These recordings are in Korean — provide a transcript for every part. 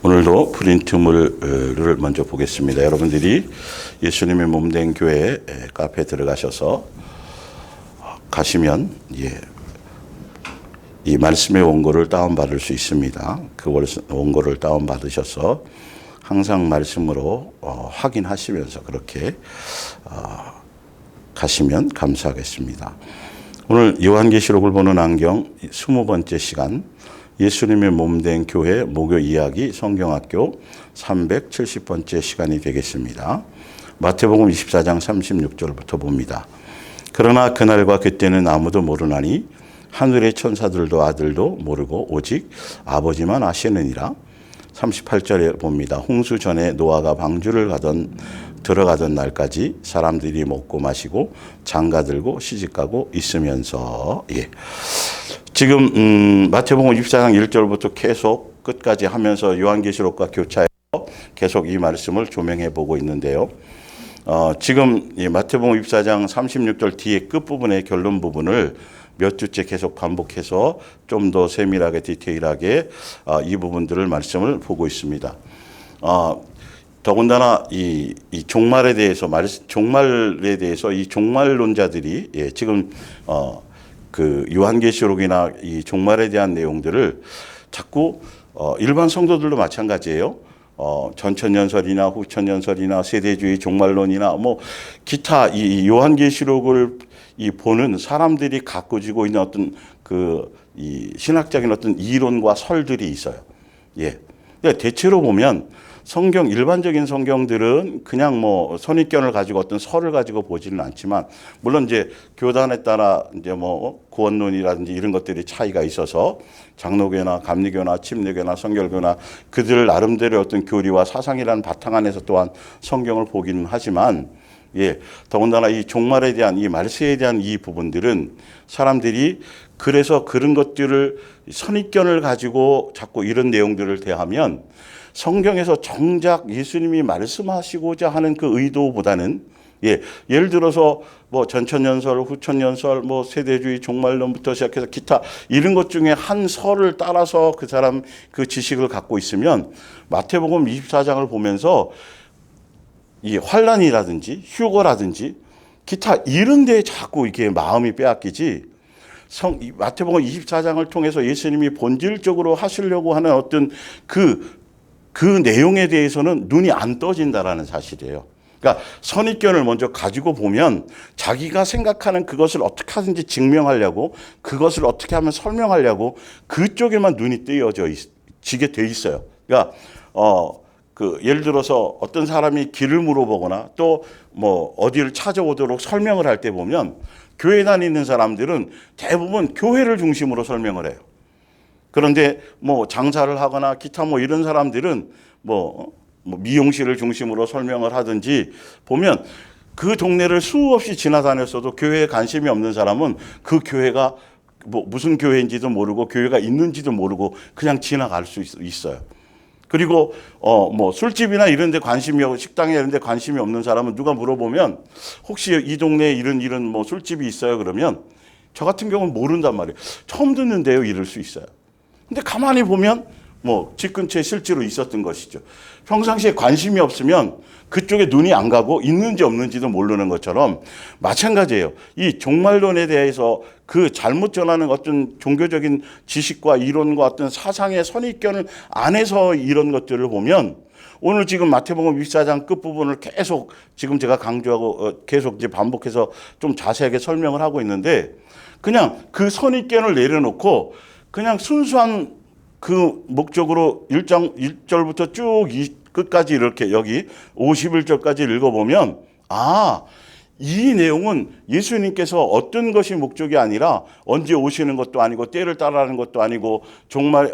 오늘도 프린트물을 먼저 보겠습니다. 여러분들이 예수님의 몸된 교회 카페에 들어가셔서 가시면 이 말씀의 원고를 다운받을 수 있습니다. 그 원고를 다운받으셔서 항상 말씀으로 확인하시면서 그렇게 가시면 감사하겠습니다. 오늘 요한계시록을 보는 안경 20번째 시간, 예수님의 몸된 교회 목요 이야기 성경학교 370번째 시간이 되겠습니다. 마태복음 24장 36절부터 봅니다. 그러나 그날과 그때는 아무도 모르나니 하늘의 천사들도 아들도 모르고 오직 아버지만 아시느니라. 38절에 봅니다. 홍수 전에 노아가 방주를 들어가던 날까지 사람들이 먹고 마시고 장가들고 시집가고 있으면서 지금 마태복음 24장 1절부터 계속 끝까지 하면서 요한계시록과 교차해서 계속 이 말씀을 조명해 보고 있는데요. 지금 이 마태복음 24장 36절 뒤에 끝부분의 결론 부분을 몇 주째 계속 반복해서 좀 더 세밀하게 디테일하게 이 부분들을 말씀을 보고 있습니다. 더군다나 이 종말에 대해서 이 종말론자들이 지금 그 요한계시록이나 이 종말에 대한 내용들을 자꾸 일반 성도들도 마찬가지예요. 전천년설이나 후천년설이나 세대주의 종말론이나 뭐 기타 이 요한계시록을 보는 사람들이 갖고 지고 있는 어떤 이 신학적인 어떤 이론과 설들이 있어요. 그러니까 대체로 보면 일반적인 성경들은 그냥 뭐 선입견을 가지고 어떤 설을 가지고 보지는 않지만, 물론 이제 교단에 따라 이제 뭐 구원론이라든지 이런 것들이 차이가 있어서 장로교나 감리교나 침례교나 성결교나 그들 나름대로의 어떤 교리와 사상이라는 바탕 안에서 또한 성경을 보기는 하지만, 더군다나 이 종말에 대한 이 말세에 대한 이 부분들은 사람들이 그래서 그런 것들을 선입견을 가지고 자꾸 이런 내용들을 대하면 성경에서 정작 예수님이 말씀하시고자 하는 그 의도보다는 예를 들어서 뭐 전천년설, 후천년설, 뭐 세대주의 종말론부터 시작해서 기타 이런 것 중에 한 설을 따라서 그 사람 그 지식을 갖고 있으면 마태복음 24장을 보면서 이 환란이라든지 휴거라든지 기타 이런 데에 자꾸 이게 마음이 빼앗기지, 마태복음 24장을 통해서 예수님이 본질적으로 하시려고 하는 어떤 그 내용에 대해서는 눈이 안 떠진다라는 사실이에요. 그러니까 선입견을 먼저 가지고 보면 자기가 생각하는 그것을 어떻게 하든지 증명하려고, 그것을 어떻게 하면 설명하려고 그쪽에만 눈이 띄어지게 돼 있어요. 그러니까 예를 들어서 어떤 사람이 길을 물어보거나 또 뭐 어디를 찾아오도록 설명을 할 때 보면 교회 다니는 사람들은 대부분 교회를 중심으로 설명을 해요. 그런데 뭐 장사를 하거나 기타 뭐 이런 사람들은 뭐 미용실을 중심으로 설명을 하든지 보면 그 동네를 수없이 지나다녔어도 교회에 관심이 없는 사람은 그 교회가 뭐 무슨 교회인지도 모르고 교회가 있는지도 모르고 그냥 지나갈 수 있어요. 그리고 뭐 술집이나 이런 데 관심이 없고 식당에 이런 데 관심이 없는 사람은 누가 물어보면 혹시 이 동네에 이런 뭐 술집이 있어요? 그러면 저 같은 경우는 모른단 말이에요. 처음 듣는데요, 이럴 수 있어요. 근데 가만히 보면 뭐 집 근처에 실제로 있었던 것이죠. 평상시에 관심이 없으면 그쪽에 눈이 안 가고 있는지 없는지도 모르는 것처럼 마찬가지예요. 이 종말론에 대해서 그 잘못 전하는 어떤 종교적인 지식과 이론과 어떤 사상의 선입견을 안에서 이런 것들을 보면 오늘 지금 마태복음 24장 끝부분을 계속 지금 제가 강조하고 계속 이제 반복해서 좀 자세하게 설명을 하고 있는데, 그냥 그 선입견을 내려놓고 그냥 순수한 그 목적으로 1절부터 쭉 끝까지 이렇게 여기 51절까지 읽어보면 이 내용은 예수님께서 어떤 것이 목적이 아니라 언제 오시는 것도 아니고 때를 따라하는 것도 아니고 정말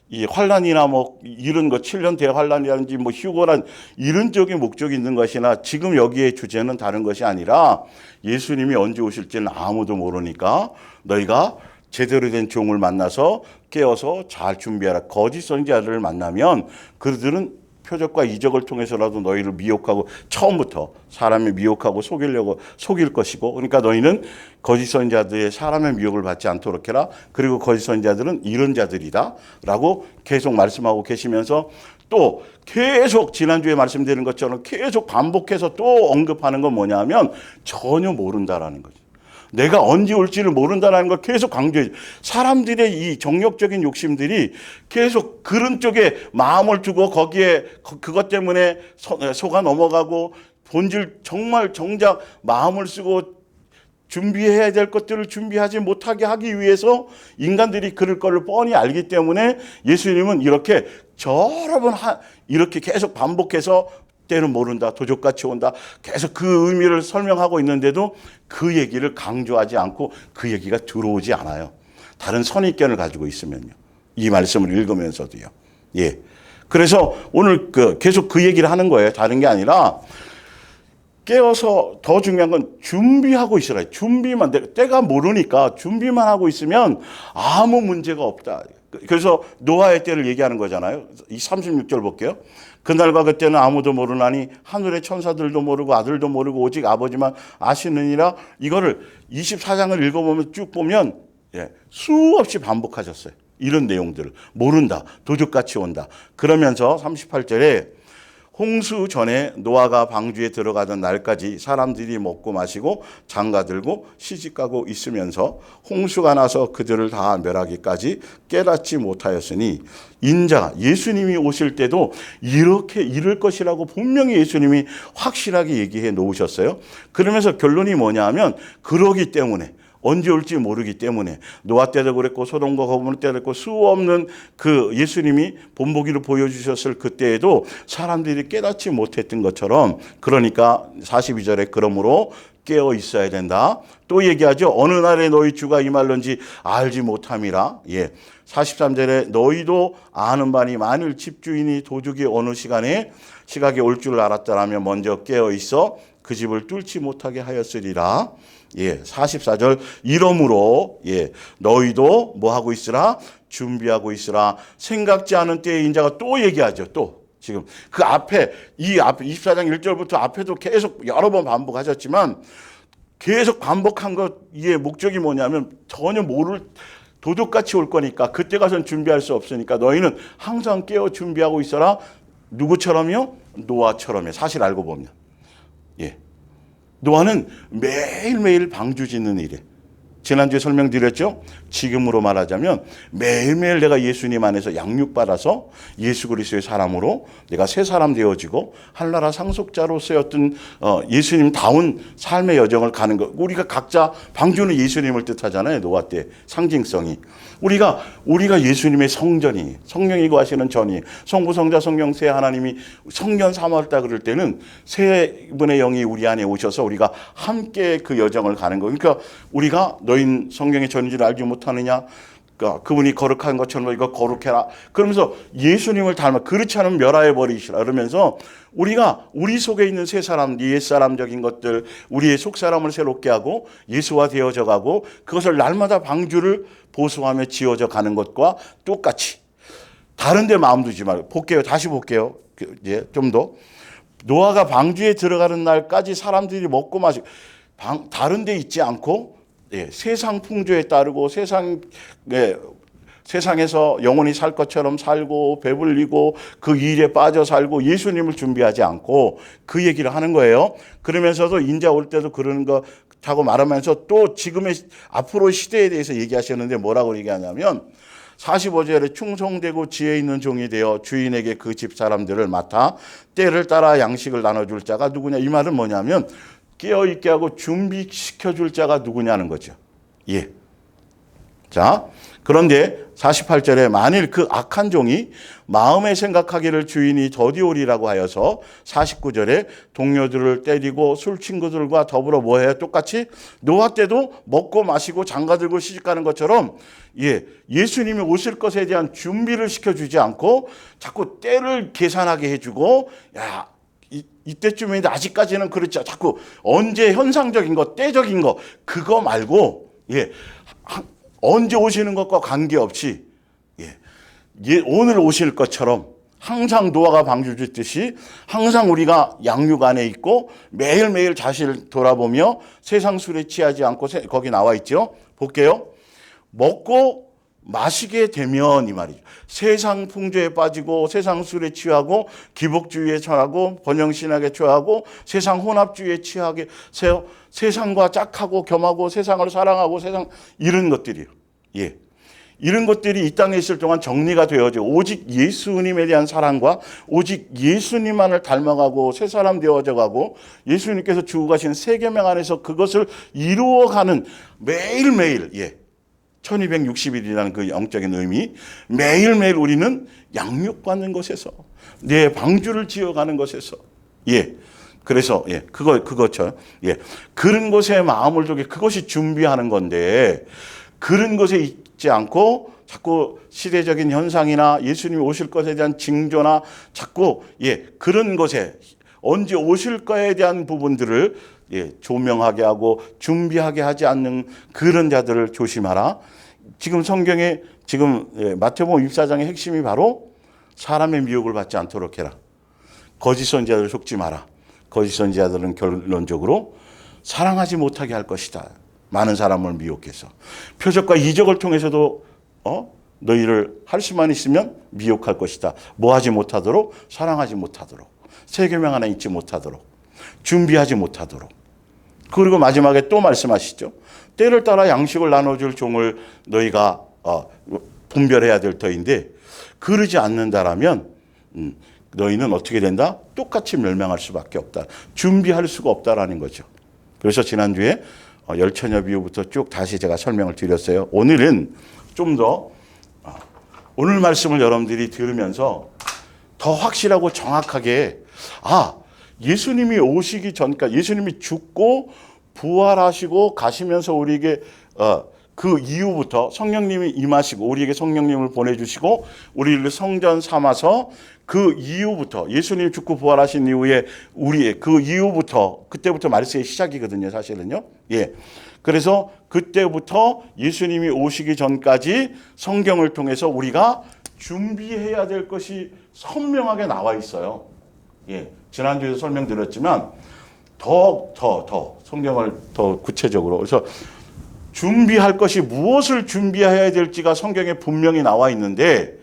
이 환란이나 뭐 이런 거 7년 대환란이라든지 뭐 휴거란 이런 쪽의 목적이 있는 것이나 지금 여기에 주제는 다른 것이 아니라 예수님이 언제 오실지는 아무도 모르니까 너희가 제대로 된 종을 만나서 깨어서 잘 준비하라. 거짓 선지자를 만나면 그들은 표적과 이적을 통해서라도 너희를 미혹하고 처음부터 사람을 미혹하고 속일 것이고 그러니까 너희는 거짓 선지자들의 사람의 미혹을 받지 않도록 해라. 그리고 거짓 선지자들은 이런 자들이다 라고 계속 말씀하고 계시면서 또 계속 지난주에 말씀드린 것처럼 계속 반복해서 또 언급하는 건 뭐냐면 전혀 모른다라는 거죠. 내가 언제 올지를 모른다는 걸 계속 강조해. 사람들의 이 정욕적인 욕심들이 계속 그런 쪽에 마음을 두고 거기에 그것 때문에 속아 넘어가고 본질 정말 정작 마음을 쓰고 준비해야 될 것들을 준비하지 못하게 하기 위해서 인간들이 그럴 거를 뻔히 알기 때문에 예수님은 이렇게 여러 번 이렇게 계속 반복해서 때는 모른다, 도적같이 온다. 계속 그 의미를 설명하고 있는데도 그 얘기를 강조하지 않고 그 얘기가 들어오지 않아요. 다른 선입견을 가지고 있으면요. 이 말씀을 읽으면서도요. 예. 그래서 오늘 계속 그 얘기를 하는 거예요. 다른 게 아니라 깨어서 더 중요한 건 준비하고 있으라. 준비만, 때가 모르니까 준비만 하고 있으면 아무 문제가 없다. 그래서 노아의 때를 얘기하는 거잖아요. 이 36절 볼게요. 그날과 그때는 아무도 모르나니 하늘의 천사들도 모르고 아들도 모르고 오직 아버지만 아시느니라. 이거를 24장을 읽어보면 쭉 보면 수없이 반복하셨어요. 이런 내용들을. 모른다. 도적같이 온다. 그러면서 38절에 홍수 전에 노아가 방주에 들어가던 날까지 사람들이 먹고 마시고 장가들고 시집가고 있으면서 홍수가 나서 그들을 다 멸하기까지 깨닫지 못하였으니 인자가 예수님이 오실 때도 이렇게 이를 것이라고 분명히 예수님이 확실하게 얘기해 놓으셨어요. 그러면서 결론이 뭐냐 하면 그러기 때문에 언제 올지 모르기 때문에 노아 때도 그랬고 소돔과 고모라 때도 그랬고 수없는 그 예수님이 본보기를 보여주셨을 그때에도 사람들이 깨닫지 못했던 것처럼 그러니까 42절에 그러므로 깨어 있어야 된다. 또 얘기하죠. 어느 날에 너희 주가 임할런지 알지 못함이라. 예. 43절에 너희도 아는 바니 만일 집주인이 도둑이 어느 시각에 올 줄 알았더라면 먼저 깨어 있어 그 집을 뚫지 못하게 하였으리라. 예, 44절 이러므로 너희도 뭐 하고 있으라? 준비하고 있으라. 생각지 않은 때에 인자가 또 얘기하죠. 또 지금 그 앞에 24장 1절부터 앞에도 계속 여러 번 반복하셨지만 계속 반복한 것의 목적이 뭐냐면 전혀 모를 도둑같이 올 거니까 그때 가서는 준비할 수 없으니까 너희는 항상 깨어 준비하고 있어라. 누구처럼요? 노아처럼요. 사실 알고 보면. 예. 노아는 매일매일 방주 짓는 일이에요. 지난주에 설명드렸죠? 지금으로 말하자면 매일매일 내가 예수님 안에서 양육받아서 예수 그리스도의 사람으로 내가 새 사람 되어지고 한나라 상속자로서의 어떤 예수님다운 삶의 여정을 가는 것. 우리가 각자 방주는 예수님을 뜻하잖아요. 노아 때 상징성이. 우리가 예수님의 성전이 성령이고 하시는 전이 성부 성자 성령 세 하나님이 성전 삼았다 그럴 때는 세 분의 영이 우리 안에 오셔서 우리가 함께 그 여정을 가는 거. 그러니까 우리가 너희는 성령의 전인 줄 알지 못하느냐? 그러니까 그분이 거룩한 것처럼 이거 거룩해라. 그러면서 예수님을 닮아 그렇지 않으면 멸하여 버리시라. 그러면서 우리가 우리 속에 있는 새 사람, 옛사람적인 것들, 우리의 속사람을 새롭게 하고 예수화 되어져 가고 그것을 날마다 방주를 보수하며 지어져 가는 것과 똑같이 다른 데 마음 두지 말고 볼게요. 다시 볼게요. 이제 좀 더. 노아가 방주에 들어가는 날까지 사람들이 먹고 마시고 다른 데 있지 않고 세상 풍조에 따르고 세상에서 영원히 살 것처럼 살고 배불리고 그 일에 빠져 살고 예수님을 준비하지 않고 그 얘기를 하는 거예요. 그러면서도 인자 올 때도 그러는 거 하고 말하면서 또 지금의 앞으로 시대에 대해서 얘기하셨는데 뭐라고 얘기하냐면 45절에 충성되고 지혜 있는 종이 되어 주인에게 그 집 사람들을 맡아 때를 따라 양식을 나눠줄 자가 누구냐. 이 말은 뭐냐면 깨어있게 하고 준비시켜줄 자가 누구냐는 거죠. 예. 자, 그런데 48절에 만일 그 악한 종이 마음에 생각하기를 주인이 더디오리라고 하여서 49절에 동료들을 때리고 술 친구들과 더불어 뭐해요? 똑같이 노아 때도 먹고 마시고 장가들고 시집가는 것처럼 예수님이 오실 것에 대한 준비를 시켜주지 않고 자꾸 때를 계산하게 해주고 이때쯤인데 아직까지는 그렇지. 자꾸 언제 현상적인 거, 때적인 거 그거 말고 언제 오시는 것과 관계없이 오늘 오실 것처럼 항상 노아가 방주 짓듯이 항상 우리가 양육 안에 있고 매일매일 자신을 돌아보며 세상 술에 취하지 않고 거기 나와 있죠. 볼게요. 먹고 마시게 되면 이 말이죠. 세상 풍조에 빠지고 세상 술에 취하고 기복주의에 처하고 번영신학에 처하고 세상 혼합주의에 취하게 세상과 짝하고 겸하고 세상을 사랑하고 세상 이런 것들이요. 예. 이런 것들이 이 땅에 있을 동안 정리가 되어져 오직 예수님에 대한 사랑과 오직 예수님만을 닮아가고 새 사람 되어져 가고 예수님께서 주고 가신 새 계명 안에서 그것을 이루어가는 매일매일 1260일이라는 그 영적인 의미 매일매일 우리는 양육받는 곳에서 내 방주를 지어가는 곳에서 그래서 그거죠. 그런 곳에 마음을 두게 그것이 준비하는 건데 그런 것에 있지 않고 자꾸 시대적인 현상이나 예수님이 오실 것에 대한 징조나 자꾸 그런 것에 언제 오실 거에 대한 부분들을 조명하게 하고 준비하게 하지 않는 그런 자들을 조심하라. 지금 성경에 지금 마태복음 24장의 핵심이 바로 사람의 미혹을 받지 않도록 해라. 거짓 선지자들을 속지 마라. 거짓 선지자들은 결론적으로 사랑하지 못하게 할 것이다. 많은 사람을 미혹해서 표적과 이적을 통해서도 너희를 할 수만 있으면 미혹할 것이다. 뭐 하지 못하도록 사랑하지 못하도록 새 계명 하나 잊지 못하도록 준비하지 못하도록 그리고 마지막에 또 말씀하시죠. 때를 따라 양식을 나눠줄 종을 너희가 분별해야 될 터인데 그러지 않는다라면 너희는 어떻게 된다? 똑같이 멸망할 수밖에 없다. 준비할 수가 없다라는 거죠. 그래서 지난주에 열처녀 비유부터 쭉 다시 제가 설명을 드렸어요. 오늘은 좀 더 오늘 말씀을 여러분들이 들으면서 더 확실하고 정확하게 예수님이 오시기 전까지 예수님이 죽고 부활하시고 가시면서 우리에게 그 이후부터 성령님이 임하시고 우리에게 성령님을 보내주시고 우리를 성전 삼아서 그 이후부터 예수님이 죽고 부활하신 이후에 우리의 그 이후부터 그때부터 말세의 시작이거든요. 사실은요. 그래서 그때부터 예수님이 오시기 전까지 성경을 통해서 우리가 준비해야 될 것이 선명하게 나와 있어요. 지난주에도 설명드렸지만 더 성경을 더 구체적으로 그래서 준비할 것이 무엇을 준비해야 될지가 성경에 분명히 나와 있는데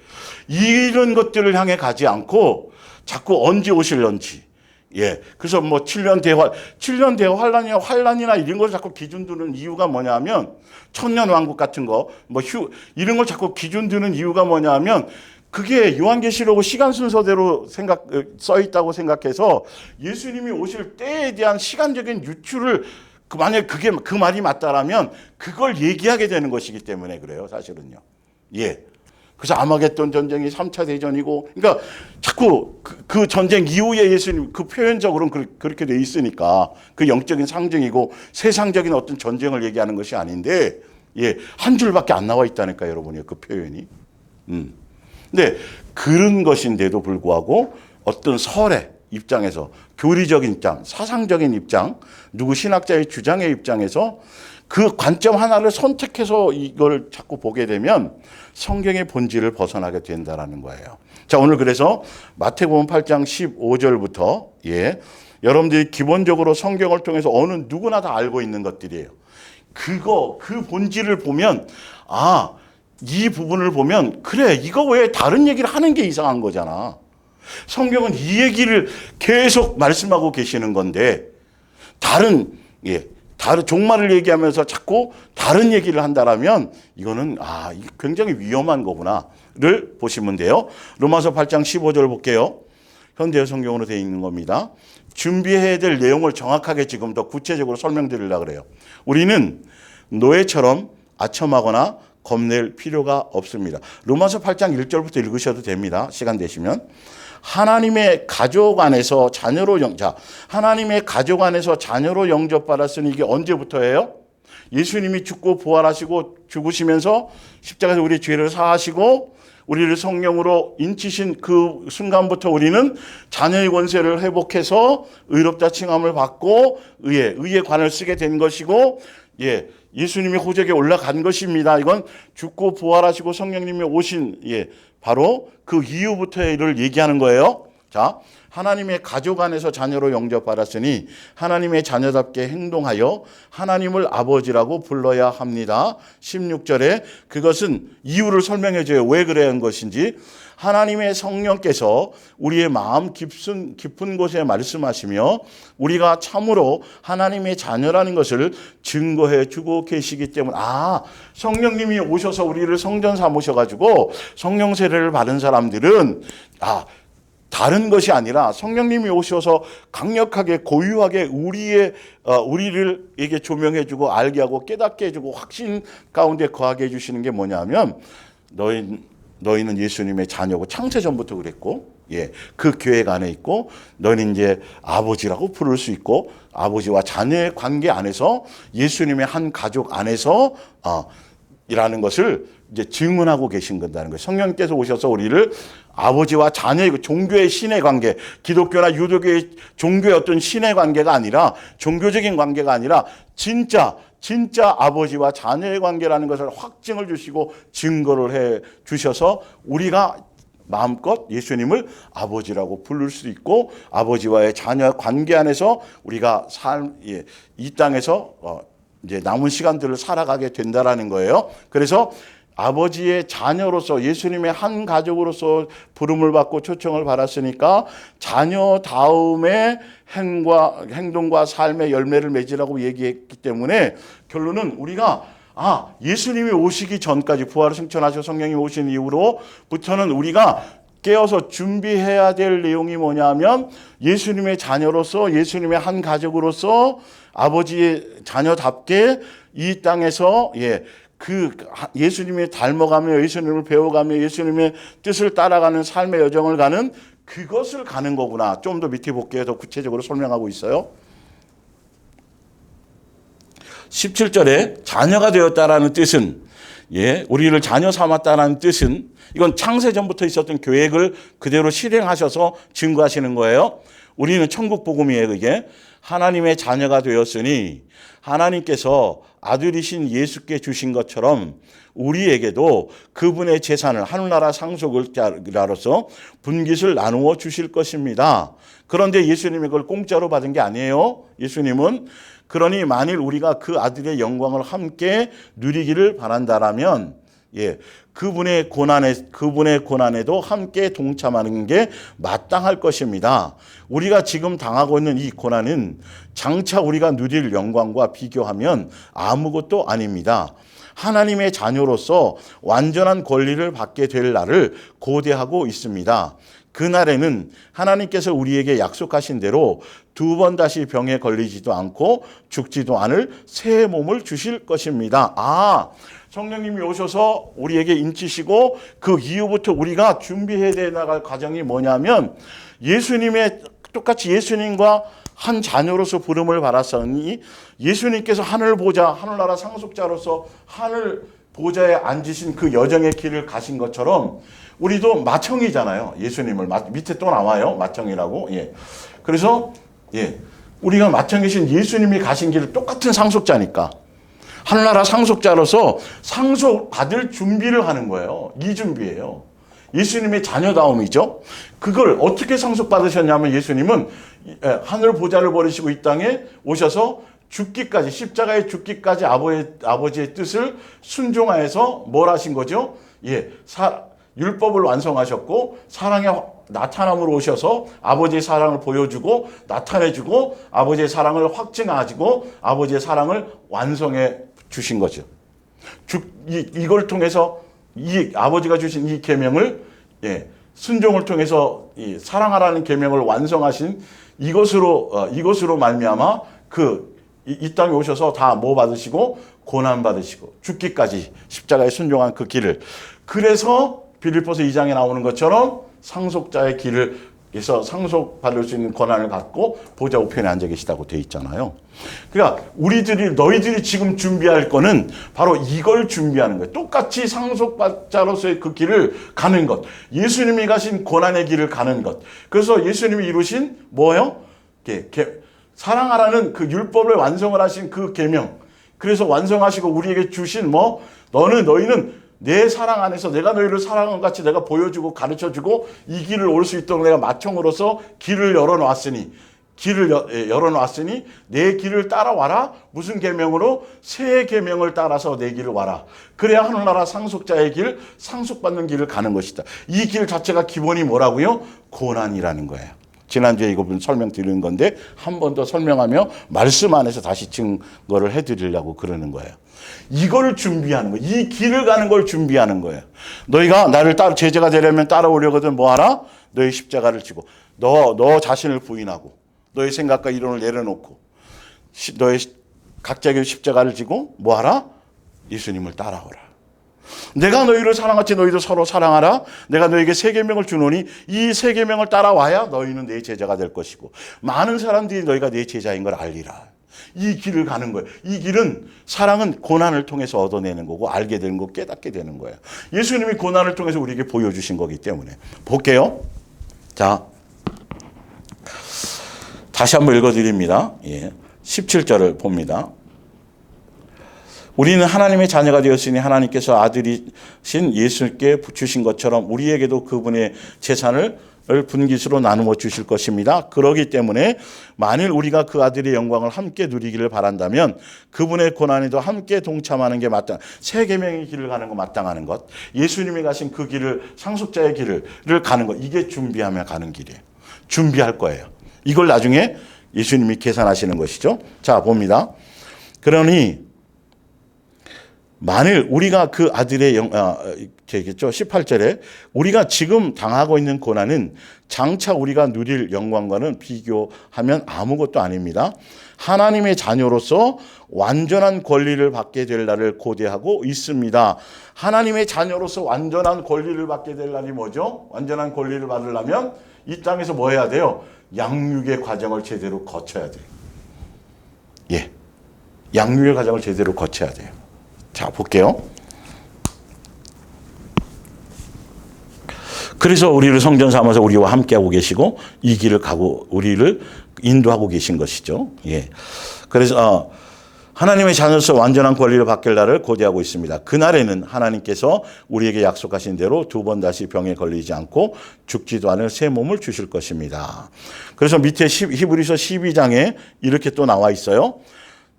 이런 것들을 향해 가지 않고 자꾸 언제 오실런지 그래서 뭐 7년 환란이나 이런 걸 자꾸 기준 두는 이유가 뭐냐면 천년 왕국 같은 거 이런 걸 자꾸 기준 두는 이유가 뭐냐면 그게 요한계시록 시간 순서대로 써 있다고 생각해서 예수님이 오실 때에 대한 시간적인 유추를 만약 그게 그 말이 맞다라면 그걸 얘기하게 되는 것이기 때문에 그래요. 사실은요. 그래서 아마겟돈 전쟁이 3차 대전이고 그러니까 자꾸 그 전쟁 이후에 예수님 그 표현적으로는 그렇게 돼 있으니까 그 영적인 상징이고 세상적인 어떤 전쟁을 얘기하는 것이 아닌데 한 줄밖에 안 나와 있다니까 여러분이 그 표현이. 근데 그런 것인데도 불구하고 어떤 설의 입장에서 교리적인 입장, 사상적인 입장, 누구 신학자의 주장의 입장에서 그 관점 하나를 선택해서 이걸 자꾸 보게 되면 성경의 본질을 벗어나게 된다라는 거예요. 자, 오늘 그래서 마태복음 8장 15절부터 여러분들이 기본적으로 성경을 통해서 어느 누구나 다 알고 있는 것들이에요. 그 본질을 보면 이 부분을 보면 그래 이거 왜 다른 얘기를 하는 게 이상한 거잖아. 성경은 이 얘기를 계속 말씀하고 계시는 건데 다른 종말을 얘기하면서 자꾸 다른 얘기를 한다라면 이거는 이게 굉장히 위험한 거구나를 보시면 돼요. 로마서 8장 15절 볼게요. 현대어 성경으로 되어 있는 겁니다. 준비해야 될 내용을 정확하게 지금 더 구체적으로 설명드리려고 그래요. 우리는 노예처럼 아첨하거나 겁낼 필요가 없습니다. 로마서 8장 1절부터 읽으셔도 됩니다. 시간 되시면. 하나님의 가족 안에서 자녀로 하나님의 가족 안에서 자녀로 영접받았으니 이게 언제부터예요? 예수님이 죽고 부활하시고 죽으시면서 십자가에서 우리 죄를 사하시고 우리를 성령으로 인치신 그 순간부터 우리는 자녀의 권세를 회복해서 의롭다 칭함을 받고 의의 관을 쓰게 된 것이고 예수님이 호적에 올라간 것입니다. 이건 죽고 부활하시고 성령님이 오신 바로 그 이후부터를 얘기하는 거예요. 자, 하나님의 가족 안에서 자녀로 영접받았으니 하나님의 자녀답게 행동하여 하나님을 아버지라고 불러야 합니다. 16절에 그것은 이유를 설명해 줘요. 왜 그래야 하는 것인지. 하나님의 성령께서 우리의 마음 깊은 곳에 말씀하시며 우리가 참으로 하나님의 자녀라는 것을 증거해 주고 계시기 때문에 성령님이 오셔서 우리를 성전 삼으셔가지고 성령 세례를 받은 사람들은 다른 것이 아니라 성령님이 오셔서 강력하게 고유하게 우리를 이게 조명해주고 알게 하고 깨닫게 해주고 확신 가운데 거하게 해주시는 게 뭐냐면 너희는 예수님의 자녀고 창세전부터 그랬고 그 계획 안에 있고 너희는 이제 아버지라고 부를 수 있고 아버지와 자녀의 관계 안에서 예수님의 한 가족 안에서 이라는 것을 이제 증언하고 계신 건다는 거예요. 성령께서 오셔서 우리를 아버지와 자녀의 종교의 신의 관계, 기독교나 유대교의 종교의 어떤 신의 관계가 아니라 종교적인 관계가 아니라 진짜 아버지와 자녀의 관계라는 것을 확증을 주시고 증거를 해 주셔서 우리가 마음껏 예수님을 아버지라고 부를 수 있고 아버지와의 자녀 관계 안에서 우리가 이 땅에서 이제 남은 시간들을 살아가게 된다라는 거예요. 그래서 아버지의 자녀로서 예수님의 한 가족으로서 부름을 받고 초청을 받았으니까 자녀 다음에 행동과 삶의 열매를 맺으라고 얘기했기 때문에 결론은 우리가 예수님이 오시기 전까지 부활을 승천하셔 성령이 오신 이후로부터는 우리가 깨어서 준비해야 될 내용이 뭐냐면 예수님의 자녀로서 예수님의 한 가족으로서 아버지의 자녀답게 이 땅에서 예수님을 닮아가며 예수님을 배워가며 예수님의 뜻을 따라가는 삶의 여정을 가는 그것을 가는 거구나. 좀 더 밑에 볼게요. 더 구체적으로 설명하고 있어요. 17절에 자녀가 되었다라는 뜻은 우리를 자녀 삼았다라는 뜻은 이건 창세전부터 있었던 계획을 그대로 실행하셔서 증거하시는 거예요. 우리는 천국 복음이에요. 그게 하나님의 자녀가 되었으니 하나님께서 아들이신 예수께 주신 것처럼 우리에게도 그분의 재산을 하늘나라 상속을 자로서 분깃을 나누어 주실 것입니다. 그런데 예수님이 그걸 공짜로 받은 게 아니에요. 예수님은 그러니 만일 우리가 그 아들의 영광을 함께 누리기를 바란다라면 그분의 고난에도 함께 동참하는 게 마땅할 것입니다. 우리가 지금 당하고 있는 이 고난은 장차 우리가 누릴 영광과 비교하면 아무것도 아닙니다. 하나님의 자녀로서 완전한 권리를 받게 될 날을 고대하고 있습니다. 그날에는 하나님께서 우리에게 약속하신 대로 두 번 다시 병에 걸리지도 않고 죽지도 않을 새 몸을 주실 것입니다. 성령님이 오셔서 우리에게 인치시고 그 이후부터 우리가 준비해야 나갈 과정이 뭐냐면 똑같이 예수님과 한 자녀로서 부름을 받았으니 예수님께서 하늘나라 상속자로서 하늘 보좌에 앉으신 그 여정의 길을 가신 것처럼 우리도 맏형이잖아요. 예수님을 밑에 또 나와요. 맏형이라고. 그래서 우리가 맏형이신 예수님이 가신 길을 똑같은 상속자니까 하늘나라 상속자로서 상속받을 준비를 하는 거예요. 이 준비예요. 예수님의 자녀다움이죠. 그걸 어떻게 상속받으셨냐면 예수님은 하늘 보좌를 버리시고 이 땅에 오셔서 죽기까지 십자가에 죽기까지 아버지의 뜻을 순종하여서 뭘 하신 거죠? 율법을 완성하셨고 사랑의 나타남으로 오셔서 아버지의 사랑을 보여주고 나타내주고 아버지의 사랑을 확증하시고 아버지의 사랑을 완성해 주신 거죠. 이걸 통해서 이 아버지가 주신 이 계명을 순종을 통해서 이 사랑하라는 계명을 완성하신 이것으로 말미암아 이 땅에 오셔서 다 뭐 받으시고 고난 받으시고 죽기까지 십자가에 순종한 그 길을 그래서 빌립보서 2장에 나오는 것처럼 상속자의 길에서 상속받을 수 있는 권한을 갖고 보좌 우편에 앉아 계시다고 되어 있잖아요. 그러니까 너희들이 지금 준비할 거는 바로 이걸 준비하는 거예요. 똑같이 상속자로서의 그 길을 가는 것. 예수님이 가신 고난의 길을 가는 것. 그래서 예수님이 이루신 뭐예요? 사랑하라는 그 율법을 완성을 하신 그 계명. 그래서 완성하시고 우리에게 주신 너희는 내 사랑 안에서 내가 너희를 사랑한 같이 내가 보여주고 가르쳐주고 이 길을 올 수 있도록 내가 맏형으로서 길을 열어놨으니 내 길을 따라와라. 무슨 계명으로? 새 계명을 따라서 내 길을 와라. 그래야 하늘나라 상속자의 길, 상속받는 길을 가는 것이다. 이 길 자체가 기본이 뭐라고요? 고난이라는 거예요. 지난주에 이거 설명드리는 건데 한 번 더 설명하며 말씀 안에서 다시 증거를 해드리려고 그러는 거예요. 이걸 준비하는 거예요. 이 길을 가는 걸 준비하는 거예요. 너희가 나를 제자가 되려면 따라오려거든 뭐하라? 너희 십자가를 지고 너 자신을 부인하고 너의 생각과 이론을 내려놓고 너의 각자의 십자가를 지고 뭐하라? 예수님을 따라오라. 내가 너희를 사랑같이 너희도 서로 사랑하라. 내가 너에게 새 계명을 주노니 이 새 계명을 따라와야 너희는 내 제자가 될 것이고 많은 사람들이 너희가 내 제자인 걸 알리라. 이 길을 가는 거예요. 이 길은 사랑은 고난을 통해서 얻어내는 거고 알게 되는 거 깨닫게 되는 거예요. 예수님이 고난을 통해서 우리에게 보여주신 거기 때문에 볼게요. 자, 다시 한번 읽어드립니다. 17절을 봅니다. 우리는 하나님의 자녀가 되었으니 하나님께서 아들이신 예수께 주신 것처럼 우리에게도 그분의 재산을 분깃으로 나누어 주실 것입니다. 그러기 때문에 만일 우리가 그 아들의 영광을 함께 누리기를 바란다면 그분의 고난에도 함께 동참하는 게 마땅. 새 계명의 길을 가는 거 마땅하는 것. 예수님이 가신 그 길을 상속자의 길을 가는 것. 이게 준비하며 가는 길이에요. 준비할 거예요. 이걸 나중에 예수님이 계산하시는 것이죠. 자, 봅니다. 그러니 만일 우리가 그 아들의 되겠죠. 18절에 우리가 지금 당하고 있는 고난은 장차 우리가 누릴 영광과는 비교하면 아무것도 아닙니다. 하나님의 자녀로서 완전한 권리를 받게 될 날을 고대하고 있습니다. 하나님의 자녀로서 완전한 권리를 받게 될 날이 뭐죠? 완전한 권리를 받으려면 이 땅에서 뭐 해야 돼요? 양육의 과정을 제대로 거쳐야 돼요. 양육의 과정을 제대로 거쳐야 돼요. 자, 볼게요. 그래서 우리를 성전 삼아서 우리와 함께하고 계시고 이 길을 가고 우리를 인도하고 계신 것이죠. 그래서 하나님의 자녀로서 완전한 권리를 받길 날을 고대하고 있습니다. 그날에는 하나님께서 우리에게 약속하신 대로 두 번 다시 병에 걸리지 않고 죽지도 않을 새 몸을 주실 것입니다. 그래서 밑에 히브리서 12장에 이렇게 또 나와 있어요.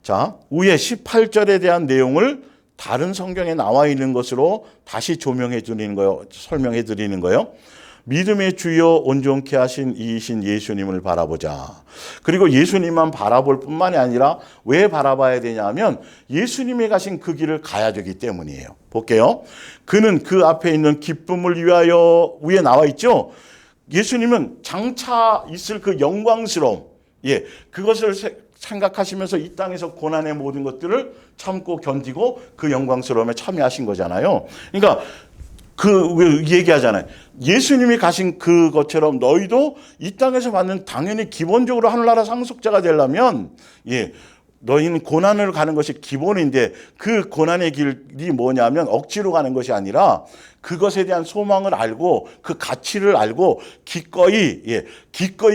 자, 위에 18절에 대한 내용을 다른 성경에 나와 있는 것으로 다시 조명해 드리는 거예요. 설명해 드리는 거예요. 믿음의 주여 온전케 하신 이이신 예수님을 바라보자. 그리고 예수님만 바라볼 뿐만이 아니라 왜 바라봐야 되냐면 예수님이 가신 그 길을 가야 되기 때문이에요. 볼게요. 그는 그 앞에 있는 기쁨을 위하여 위에 나와 있죠. 예수님은 장차 있을 그 영광스러움, 그것을 생각하시면서 이 땅에서 고난의 모든 것들을 참고 견디고 그 영광스러움에 참여하신 거잖아요. 그러니까 얘기하잖아요. 예수님이 가신 그것처럼 너희도 이 땅에서 받는 당연히 기본적으로 하늘나라 상속자가 되려면 너희는 고난을 가는 것이 기본인데 그 고난의 길이 뭐냐면 억지로 가는 것이 아니라 그것에 대한 소망을 알고 그 가치를 알고 기꺼이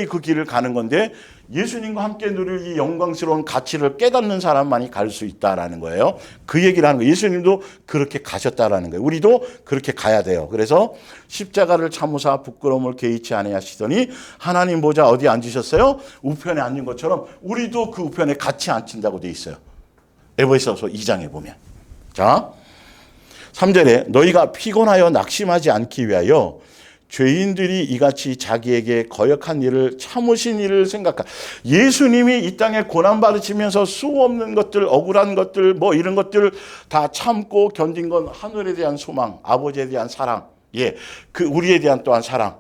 그 길을 가는 건데 예수님과 함께 누릴 이 영광스러운 가치를 깨닫는 사람만이 갈 수 있다라는 거예요. 그 얘기를 하는 거예요. 예수님도 그렇게 가셨다라는 거예요. 우리도 그렇게 가야 돼요. 그래서 십자가를 참으사 부끄러움을 개의치 아니하시더니 하나님 보좌 어디 앉으셨어요? 우편에 앉은 것처럼 우리도 그 우편에 같이 앉힌다고 돼 있어요. 에베소서 2장에 보면. 자, 3절에 너희가 피곤하여 낙심하지 않기 위하여 죄인들이 이같이 자기에게 거역한 일을 참으신 일을 생각하. 예수님이 이 땅에 고난 받으시면서 수없는 것들, 억울한 것들, 이런 것들을 다 참고 견딘 건 하늘에 대한 소망, 아버지에 대한 사랑, 그 우리에 대한 또한 사랑,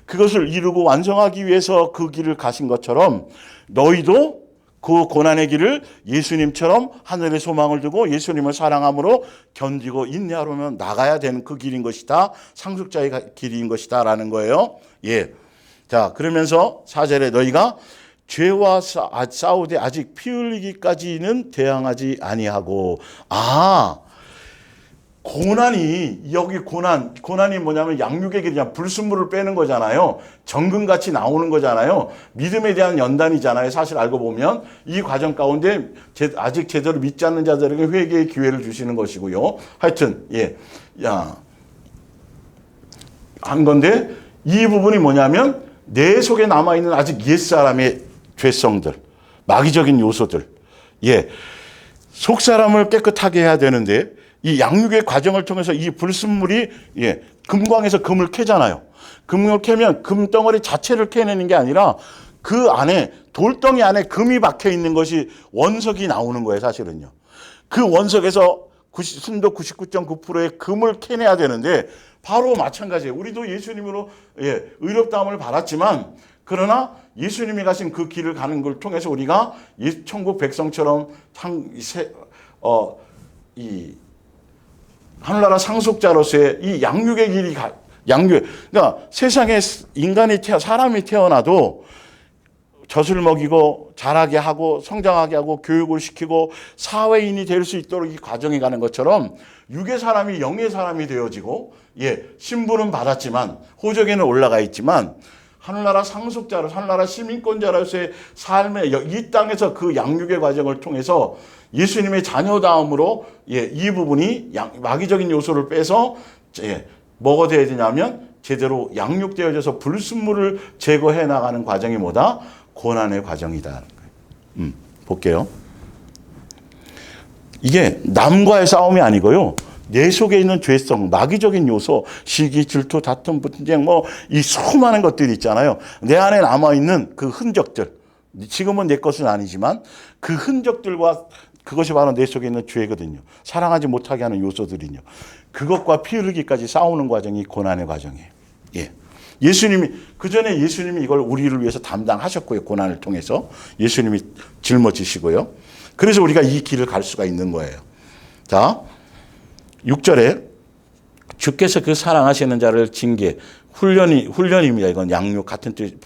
그것을 이루고 완성하기 위해서 그 길을 가신 것처럼 너희도 그 고난의 길을 예수님처럼 하늘의 소망을 두고 예수님을 사랑함으로 견디고 인내하려면 나가야 되는 그 길인 것이다. 상속자의 길인 것이다 라는 거예요. 자, 그러면서 4절에 너희가 죄와 싸우되 아직 피 흘리기까지는 대항하지 아니하고 고난이, 여기 고난이 뭐냐면 양육의 길이냐, 불순물을 빼는 거잖아요. 정금같이 나오는 거잖아요. 믿음에 대한 연단이잖아요. 사실 알고 보면 이 과정 가운데 아직 제대로 믿지 않는 자들에게 회개의 기회를 주시는 것이고요. 하여튼 한 건데, 이 부분이 뭐냐면 내 속에 남아있는 아직 옛사람의 죄성들, 마귀적인 요소들, 속 사람을 깨끗하게 해야 되는데, 이 양육의 과정을 통해서 이 불순물이 금광에서 금을 캐잖아요. 금을 캐면 금덩어리 자체를 캐내는 게 아니라 그 안에, 돌덩이 안에 금이 박혀 있는 것이 원석이 나오는 거예요, 사실은요. 그 원석에서 순도 99.9%의 금을 캐내야 되는데, 바로 마찬가지예요. 우리도 예수님으로 의롭다함을 받았지만, 그러나 예수님이 가신 그 길을 가는 걸 통해서 우리가 천국 백성처럼 하늘나라 상속자로서의 이 양육의 길이 그러니까 세상에 사람이 태어나도 젖을 먹이고 자라게 하고 성장하게 하고 교육을 시키고 사회인이 될 수 있도록 이 과정이 가는 것처럼, 육의 사람이 영의 사람이 되어지고, 신분은 받았지만, 호적에는 올라가 있지만, 하늘나라 상속자로, 하늘나라 시민권자로서의 삶의 이 땅에서 그 양육의 과정을 통해서 예수님의 자녀다움으로 이 부분이 마귀적인 요소를 빼서 뭐가 되어야 되냐면 제대로 양육되어져서 불순물을 제거해 나가는 과정이 뭐다? 고난의 과정이다. 볼게요. 이게 남과의 싸움이 아니고요. 내 속에 있는 죄성, 마귀적인 요소, 시기, 질투, 다툼, 분쟁, 이 수많은 것들이 있잖아요. 내 안에 남아있는 그 흔적들, 지금은 내 것은 아니지만 그 흔적들과, 그것이 바로 내 속에 있는 죄거든요. 사랑하지 못하게 하는 요소들이요. 그것과 피 흘리기까지 싸우는 과정이 고난의 과정이에요. 예수님이, 그 전에 예수님이 이걸 우리를 위해서 담당하셨고요. 고난을 통해서 예수님이 짊어지시고요. 그래서 우리가 이 길을 갈 수가 있는 거예요. 자, 6절에 주께서 그 사랑하시는 자를 징계, 훈련입니다. 이건 양육 같은 뜻,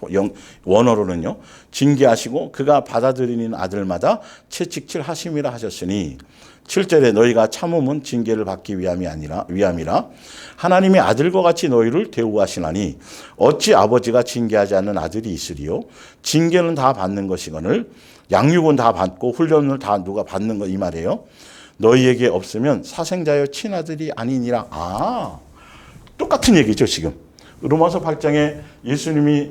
원어로는요. 징계하시고 그가 받아들이는 아들마다 채찍질 하심이라 하셨으니, 7절에 너희가 참음은 징계를 받기 위함이라 하나님의 아들과 같이 너희를 대우하시나니 어찌 아버지가 징계하지 않는 아들이 있으리요. 징계는 다 받는 것이거늘 양육은 다 받고 훈련을 다 누가 받는 거, 이 말이에요. 너희에게 없으면 사생자여 친아들이 아니니라. 똑같은 얘기죠, 지금. 로마서 8장에 예수님이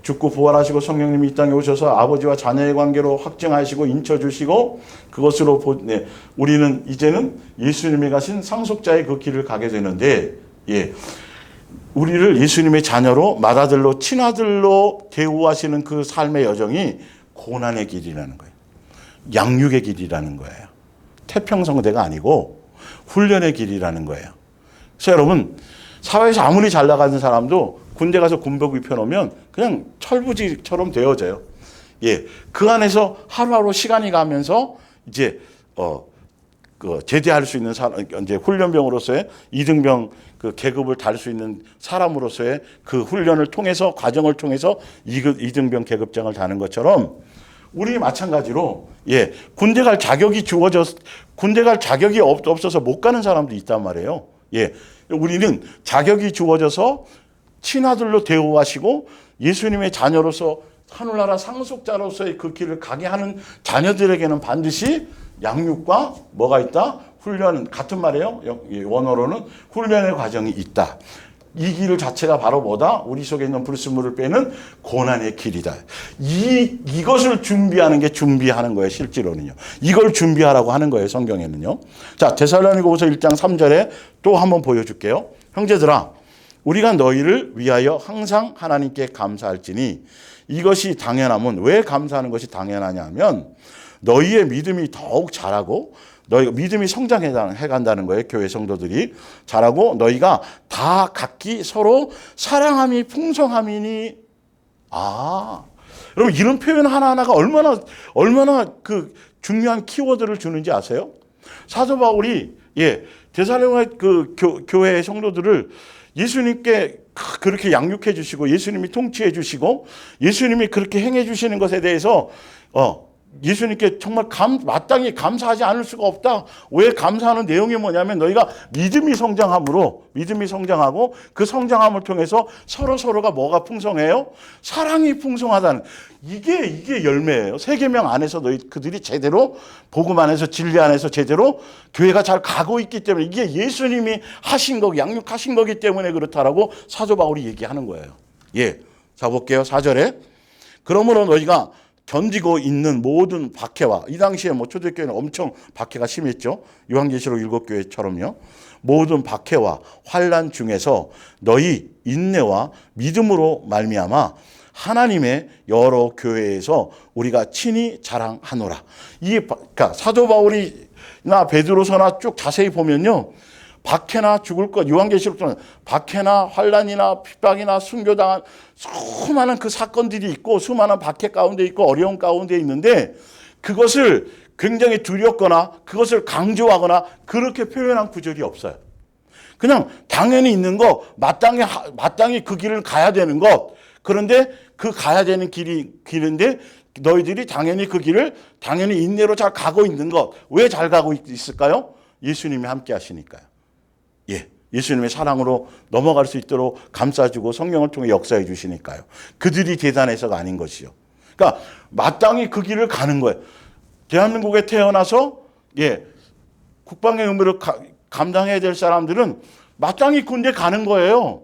죽고 부활하시고 성령님이 이 땅에 오셔서 아버지와 자녀의 관계로 확증하시고 인쳐주시고, 그것으로 우리는 이제는 예수님이 가신 상속자의 그 길을 가게 되는데, 우리를 예수님의 자녀로, 맏아들로, 친아들로 대우하시는 그 삶의 여정이 고난의 길이라는 거예요. 양육의 길이라는 거예요. 태평성대가 아니고 훈련의 길이라는 거예요. 그래서 여러분, 사회에서 아무리 잘 나가는 사람도 군대 가서 군복 입혀놓으면 그냥 철부지처럼 되어져요. 그 안에서 하루하루 시간이 가면서 이제 제대할 수 있는 사람, 이제 훈련병으로서의 이등병 그 계급을 달 수 있는 사람으로서의 그 훈련을 통해서, 과정을 통해서 이등병 계급장을 다는 것처럼, 우리 마찬가지로 군대 갈 자격이 없어서 못 가는 사람도 있단 말이에요. 우리는 자격이 주어져서 친아들로 대우하시고 예수님의 자녀로서 하늘나라 상속자로서의 그 길을 가게 하는 자녀들에게는 반드시 양육과 뭐가 있다? 훈련, 같은 말이에요. 원어로는 훈련의 과정이 있다. 이 길 자체가 바로 뭐다? 우리 속에 있는 불순물을 빼는 고난의 길이다. 이것을 준비하는 게 준비하는 거예요, 실제로는요. 이걸 준비하라고 하는 거예요, 성경에는요. 자, 데살로니가후서 1장 3절에 또 한번 보여줄게요. 형제들아, 우리가 너희를 위하여 항상 하나님께 감사할지니 이것이 당연함은, 왜 감사하는 것이 당연하냐 하면 너희의 믿음이 더욱 자라고, 너희가 믿음이 성장해 간다는 거예요. 교회 성도들이 자라고 너희가 다 각기 서로 사랑함이 풍성함이니. 여러분, 이런 표현 하나하나가 얼마나 그 중요한 키워드를 주는지 아세요? 사도 바울이 데살로니가 그 교회 성도들을 예수님께 그렇게 양육해 주시고 예수님이 통치해 주시고 예수님이 그렇게 행해 주시는 것에 대해서 예수님께 정말 마땅히 감사하지 않을 수가 없다. 왜 감사하는 내용이 뭐냐면 너희가 믿음이 성장하고 그 성장함을 통해서 서로가 뭐가 풍성해요? 사랑이 풍성하다는 이게 열매예요. 세계명 안에서 그들이 제대로 복음 안에서 진리 안에서 제대로 교회가 잘 가고 있기 때문에 이게 예수님이 하신 거 양육하신 거기 때문에 그렇다라고 사도 바울이 얘기하는 거예요. 예. 자 볼게요. 4절에 그러므로 너희가 견디고 있는 모든 박해와 이 당시에 뭐 초대교회는 엄청 박해가 심했죠. 요한계시록 7교회처럼요. 모든 박해와 환난 중에서 너희 인내와 믿음으로 말미암아 하나님의 여러 교회에서 우리가 친히 자랑하노라. 그러니까 사도 바울이나 베드로서나 쭉 자세히 보면요. 박해나 죽을 것, 요한계시록에는 박해나 환난이나 핍박이나 순교당한 수많은 그 사건들이 있고 수많은 박해 가운데 있고 어려운 가운데 있는데 그것을 굉장히 두렵거나 그것을 강조하거나 그렇게 표현한 구절이 없어요. 그냥 당연히 있는 거, 마땅히 그 길을 가야 되는 것. 그런데 그 가야 되는 길인데 너희들이 당연히 그 길을 당연히 인내로 잘 가고 있는 것. 왜 잘 가고 있을까요? 예수님이 함께 하시니까요. 예, 예수님의 사랑으로 넘어갈 수 있도록 감싸주고 성령을 통해 역사해 주시니까요. 그들이 대단해서가 아닌 것이요. 그러니까 마땅히 그 길을 가는 거예요. 대한민국에 태어나서 국방의 의무를 감당해야 될 사람들은 마땅히 군대 가는 거예요.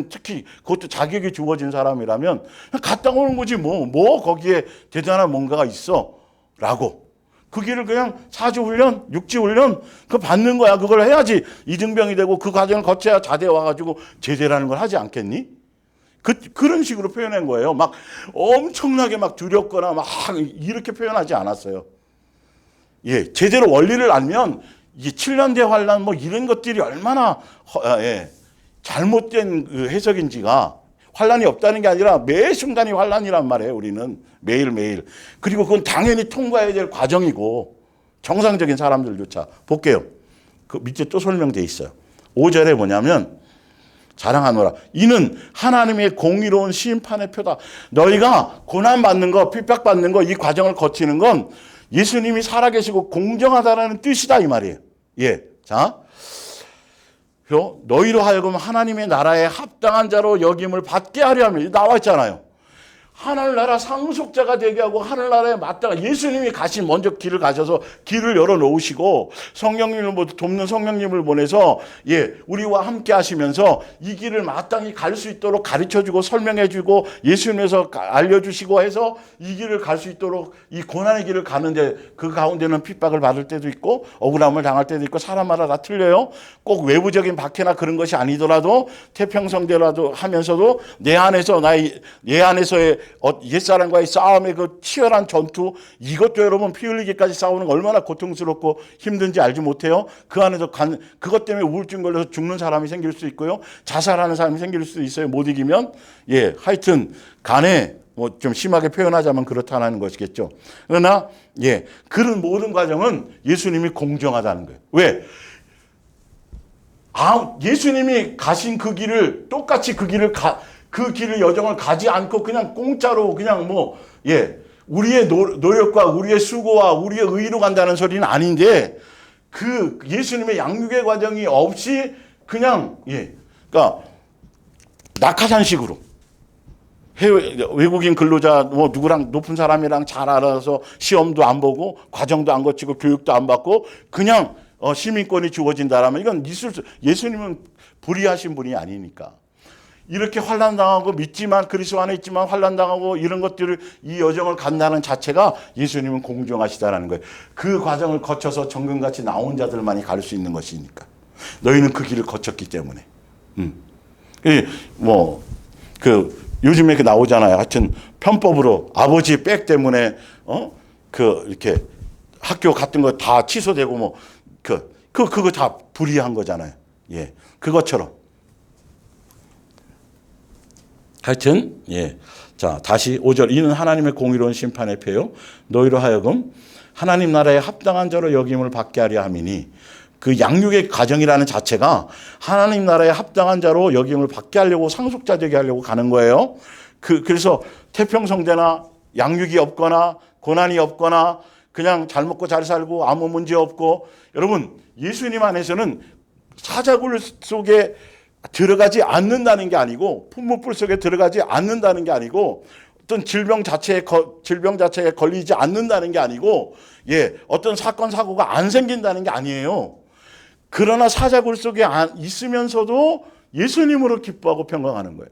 특히 그것도 자격이 주어진 사람이라면 그냥 갔다 오는 거지 뭐 거기에 대단한 뭔가가 있어라고. 그 길을 그냥 사주 훈련, 육지 훈련 그거 받는 거야. 그걸 해야지 이등병이 되고 그 과정을 거쳐야 자대 와가지고 제대라는 걸 하지 않겠니? 그런 식으로 표현한 거예요. 막 엄청나게 막 두렵거나 막 이렇게 표현하지 않았어요. 예, 제대로 원리를 알면 이게 7년대 환란 뭐 이런 것들이 얼마나 잘못된 그 해석인지가 환란이 없다는 게 아니라 매 순간이 환란이란 말이에요. 우리는 매일매일. 그리고 그건 당연히 통과해야 될 과정이고 정상적인 사람들조차. 볼게요. 그 밑에 또 설명되어 있어요. 5절에 뭐냐면 자랑하노라. 이는 하나님의 공의로운 심판의 표다. 너희가 고난받는 거, 핍박받는 거, 이 과정을 거치는 건 예수님이 살아계시고 공정하다는 뜻이다 이 말이에요. 예. 자. 너희로 하여금 하나님의 나라에 합당한 자로 여김을 받게 하려 하면 나와 있잖아요. 하늘나라 상속자가 되게 하고 하늘나라에 마땅한 예수님이 먼저 길을 가셔서 길을 열어놓으시고 성령님을 돕는 성령님을 보내서 우리와 함께 하시면서 이 길을 마땅히 갈 수 있도록 가르쳐주고 설명해주고 예수님에서 알려주시고 해서 이 길을 갈 수 있도록 이 고난의 길을 가는데 그 가운데는 핍박을 받을 때도 있고 억울함을 당할 때도 있고 사람마다 다 틀려요. 꼭 외부적인 박해나 그런 것이 아니더라도 태평성대라도 하면서도 내 안에서의 옛사람과의 싸움의 그 치열한 전투 이것도 여러분 피 흘리기까지 싸우는 거 얼마나 고통스럽고 힘든지 알지 못해요. 그 안에서 그것 때문에 우울증 걸려서 죽는 사람이 생길 수 있고요. 자살하는 사람이 생길 수 있어요. 못 이기면. 하여튼 간에 뭐 좀 심하게 표현하자면 그렇다는 것이겠죠. 그러나 그런 모든 과정은 예수님이 공정하다는 거예요. 왜? 예수님이 가신 그 길을 똑같이 그 길을 여정을 가지 않고 그냥 공짜로 그냥 우리의 노력과 우리의 수고와 우리의 의로 간다는 소리는 아닌데 그 예수님의 양육의 과정이 없이 그냥 그러니까 낙하산식으로 외국인 근로자 누구랑 높은 사람이랑 잘 알아서 시험도 안 보고 과정도 안 거치고 교육도 안 받고 그냥 시민권이 주어진다라면 이건 예수님은 불의하신 분이 아니니까. 이렇게 환난당하고 그리스도 안에 있지만 환난당하고 이런 것들을 이 여정을 간다는 자체가 예수님은 공정하시다라는 거예요. 그 과정을 거쳐서 정금같이 나온 자들만이 갈 수 있는 것이니까. 너희는 그 길을 거쳤기 때문에. 요즘에 나오잖아요. 하여튼 편법으로 아버지 백 때문에 이렇게 학교 같은 거 다 취소되고 그거 다 불의한 거잖아요. 그것처럼. 하여튼 자 다시 5절 이는 하나님의 공의로운 심판의 표요 너희로 하여금 하나님 나라에 합당한 자로 여김을 받게 하려 함이니 그 양육의 과정이라는 자체가 하나님 나라에 합당한 자로 여김을 받게 하려고 상속자 되게 하려고 가는 거예요. 그래서 태평성대나 양육이 없거나 고난이 없거나 그냥 잘 먹고 잘 살고 아무 문제 없고, 여러분 예수님 안에서는 사자굴 속에 들어가지 않는다는 게 아니고, 풀무불 속에 들어가지 않는다는 게 아니고, 어떤 질병 자체에 걸리지 않는다는 게 아니고, 어떤 사건 사고가 안 생긴다는 게 아니에요. 그러나 사자굴 속에 있으면서도 예수님으로 기뻐하고 평강하는 거예요.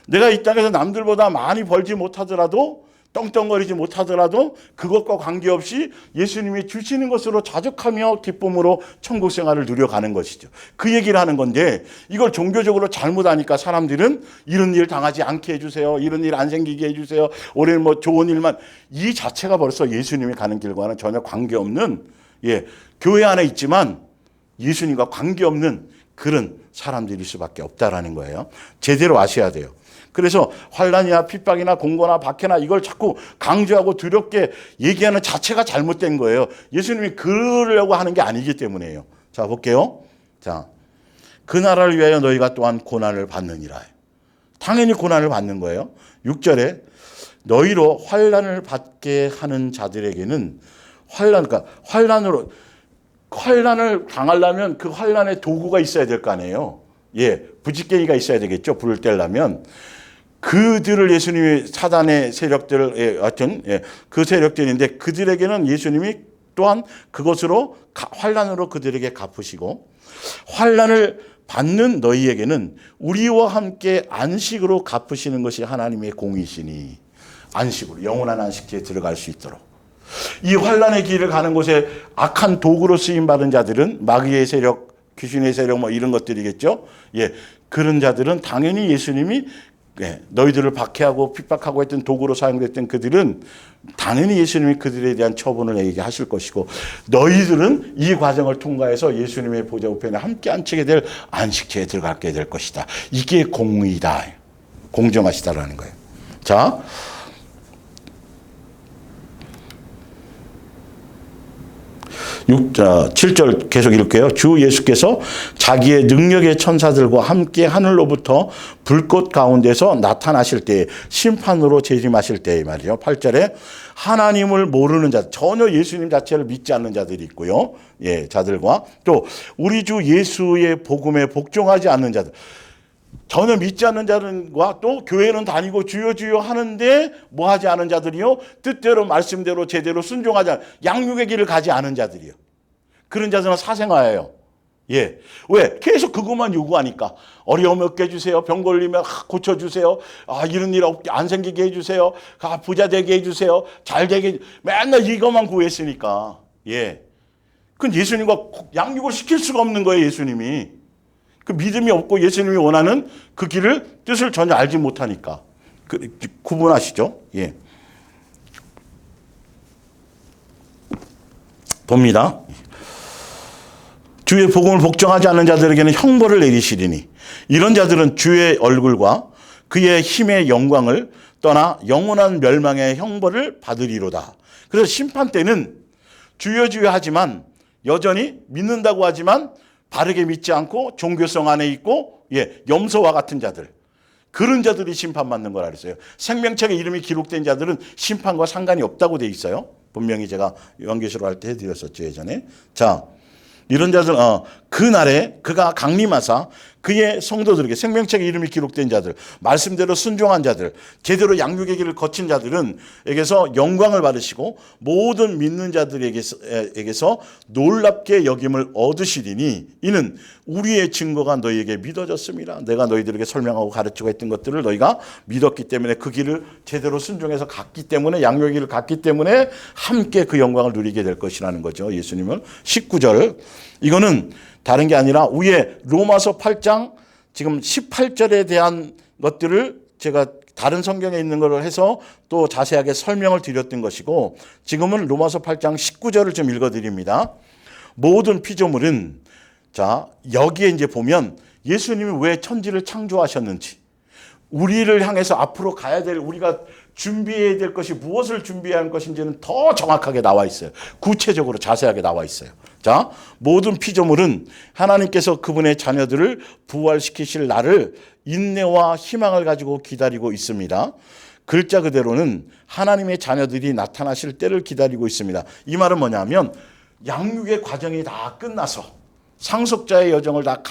내가 이 땅에서 남들보다 많이 벌지 못하더라도, 떵떵거리지 못하더라도 그것과 관계없이 예수님이 주시는 것으로 자족하며 기쁨으로 천국 생활을 누려가는 것이죠. 그 얘기를 하는 건데, 이걸 종교적으로 잘못하니까 사람들은 이런 일 당하지 않게 해주세요, 이런 일 안 생기게 해주세요, 올해 뭐 좋은 일만, 이 자체가 벌써 예수님이 가는 길과는 전혀 관계없는, 교회 안에 있지만 예수님과 관계없는 그런 사람들일 수밖에 없다라는 거예요. 제대로 아셔야 돼요. 그래서 환난이나 핍박이나 공고나 박해나 이걸 자꾸 강조하고 두렵게 얘기하는 자체가 잘못된 거예요. 예수님이 그러려고 하는 게 아니기 때문에요. 자, 볼게요. 자, 그 나라를 위하여 너희가 또한 고난을 받느니라. 당연히 고난을 받는 거예요. 6절에 너희로 환난을 받게 하는 자들에게는 그러니까 환난을 당하려면 그 환난의 도구가 있어야 될 거 아니에요. 부지깽이가 있어야 되겠죠. 불을 떼려면. 그들을 예수님이, 사단의 세력들, 하여튼 그 세력들인데, 그들에게는 예수님이 또한 그것으로 환난으로 그들에게 갚으시고, 환난을 받는 너희에게는 우리와 함께 안식으로 갚으시는 것이 하나님의 공이시니, 안식으로 영원한 안식지에 들어갈 수 있도록. 이 환난의 길을 가는 곳에 악한 도구로 쓰임 받은 자들은 마귀의 세력, 귀신의 세력 뭐 이런 것들이겠죠. 그런 자들은 당연히 예수님이 너희들을 박해하고 핍박하고 했던 도구로 사용됐던 그들은 당연히 예수님이 그들에 대한 처분을 내게 하실 것이고, 너희들은 이 과정을 통과해서 예수님의 보좌 우편에 함께 앉히게 될 안식처에 들어가게 될 것이다. 이게 공의다, 공정하시다라는 거예요. 자, 7절 계속 읽을게요. 주 예수께서 자기의 능력의 천사들과 함께 하늘로부터 불꽃 가운데서 나타나실 때, 심판으로 재림하실 때 말이죠. 8절에 하나님을 모르는 자, 전혀 예수님 자체를 믿지 않는 자들이 있고요. 자들과 또 우리 주 예수의 복음에 복종하지 않는 자들, 전혀 믿지 않는 자들과 또 교회는 다니고 주여 주여 하는데 뭐 하지 않은 자들이요? 뜻대로 말씀대로 제대로 순종하지 않은, 양육의 길을 가지 않은 자들이요. 그런 자들은 사생아예요. 왜? 계속 그것만 요구하니까. 어려움 없게 해주세요. 병 걸리면 고쳐주세요. 이런 일 안 생기게 해주세요. 부자 되게 해주세요. 잘 되게 맨날 이것만 구했으니까. 그건 예수님과 양육을 시킬 수가 없는 거예요. 예수님이. 그 믿음이 없고 예수님이 원하는 그 길을, 뜻을 전혀 알지 못하니까. 구분하시죠? 봅니다. 주의 복음을 복종하지 않는 자들에게는 형벌을 내리시리니, 이런 자들은 주의 얼굴과 그의 힘의 영광을 떠나 영원한 멸망의 형벌을 받으리로다. 그래서 심판 때는 주여 주여 하지만, 여전히 믿는다고 하지만 바르게 믿지 않고 종교성 안에 있고, 염소와 같은 자들, 그런 자들이 심판받는 거라 그랬어요. 생명책에 이름이 기록된 자들은 심판과 상관이 없다고 돼 있어요. 분명히 제가 요한계시록 할 때 해드렸었죠, 예전에. 자, 이런 자들, 그날에 그가 강림하사 그의 성도들에게, 생명책에 이름이 기록된 자들, 말씀대로 순종한 자들, 제대로 양육의 길을 거친 자들에게서 영광을 받으시고 모든 믿는 자들에게서 놀랍게 여김을 얻으시리니, 이는 우리의 증거가 너희에게 믿어졌습니다. 내가 너희들에게 설명하고 가르치고 했던 것들을 너희가 믿었기 때문에, 그 길을 제대로 순종해서 갔기 때문에, 양육의 길을 갔기 때문에 함께 그 영광을 누리게 될 것이라는 거죠. 예수님은. 19절, 이거는 다른 게 아니라 위에 로마서 8장 지금 18절에 대한 것들을 제가 다른 성경에 있는 걸 해서 또 자세하게 설명을 드렸던 것이고, 지금은 로마서 8장 19절을 좀 읽어드립니다. 모든 피조물은, 자, 여기에 이제 보면 예수님이 왜 천지를 창조하셨는지, 우리를 향해서 앞으로 가야 될, 우리가 준비해야 될 것이 무엇을 준비해야 하는 것인지는 더 정확하게 나와 있어요. 구체적으로 자세하게 나와 있어요. 자, 모든 피조물은 하나님께서 그분의 자녀들을 부활시키실 날을 인내와 희망을 가지고 기다리고 있습니다. 글자 그대로는 하나님의 자녀들이 나타나실 때를 기다리고 있습니다. 이 말은 뭐냐면 양육의 과정이 다 끝나서 상속자의 여정을 다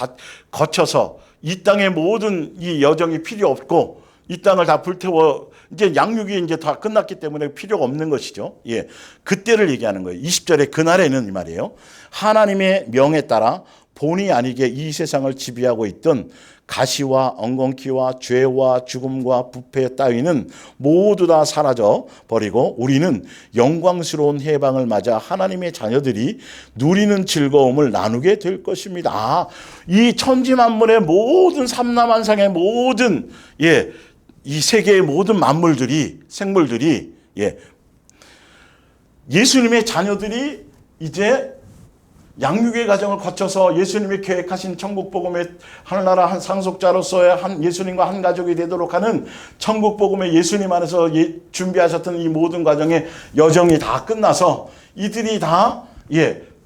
거쳐서 이 땅의 모든 이 여정이 필요 없고 이 땅을 다 불태워 이제 양육이 이제 다 끝났기 때문에 필요가 없는 것이죠. 예. 그때를 얘기하는 거예요. 20절에 그날에는 이 말이에요. 하나님의 명에 따라 본의 아니게 이 세상을 지배하고 있던 가시와 엉겅퀴와 죄와 죽음과 부패 따위는 모두 다 사라져 버리고 우리는 영광스러운 해방을 맞아 하나님의 자녀들이 누리는 즐거움을 나누게 될 것입니다. 아, 이 천지 만물의 모든 삼라만상의 모든 이 세계의 모든 만물들이 생물들이 예수님의 자녀들이 이제 양육의 과정을 거쳐서 예수님이 계획하신 천국 복음의 하늘나라 한 상속자로서의 한 예수님과 한 가족이 되도록 하는 천국 복음의 예수님 안에서 준비하셨던 이 모든 과정의 여정이 다 끝나서 이들이 다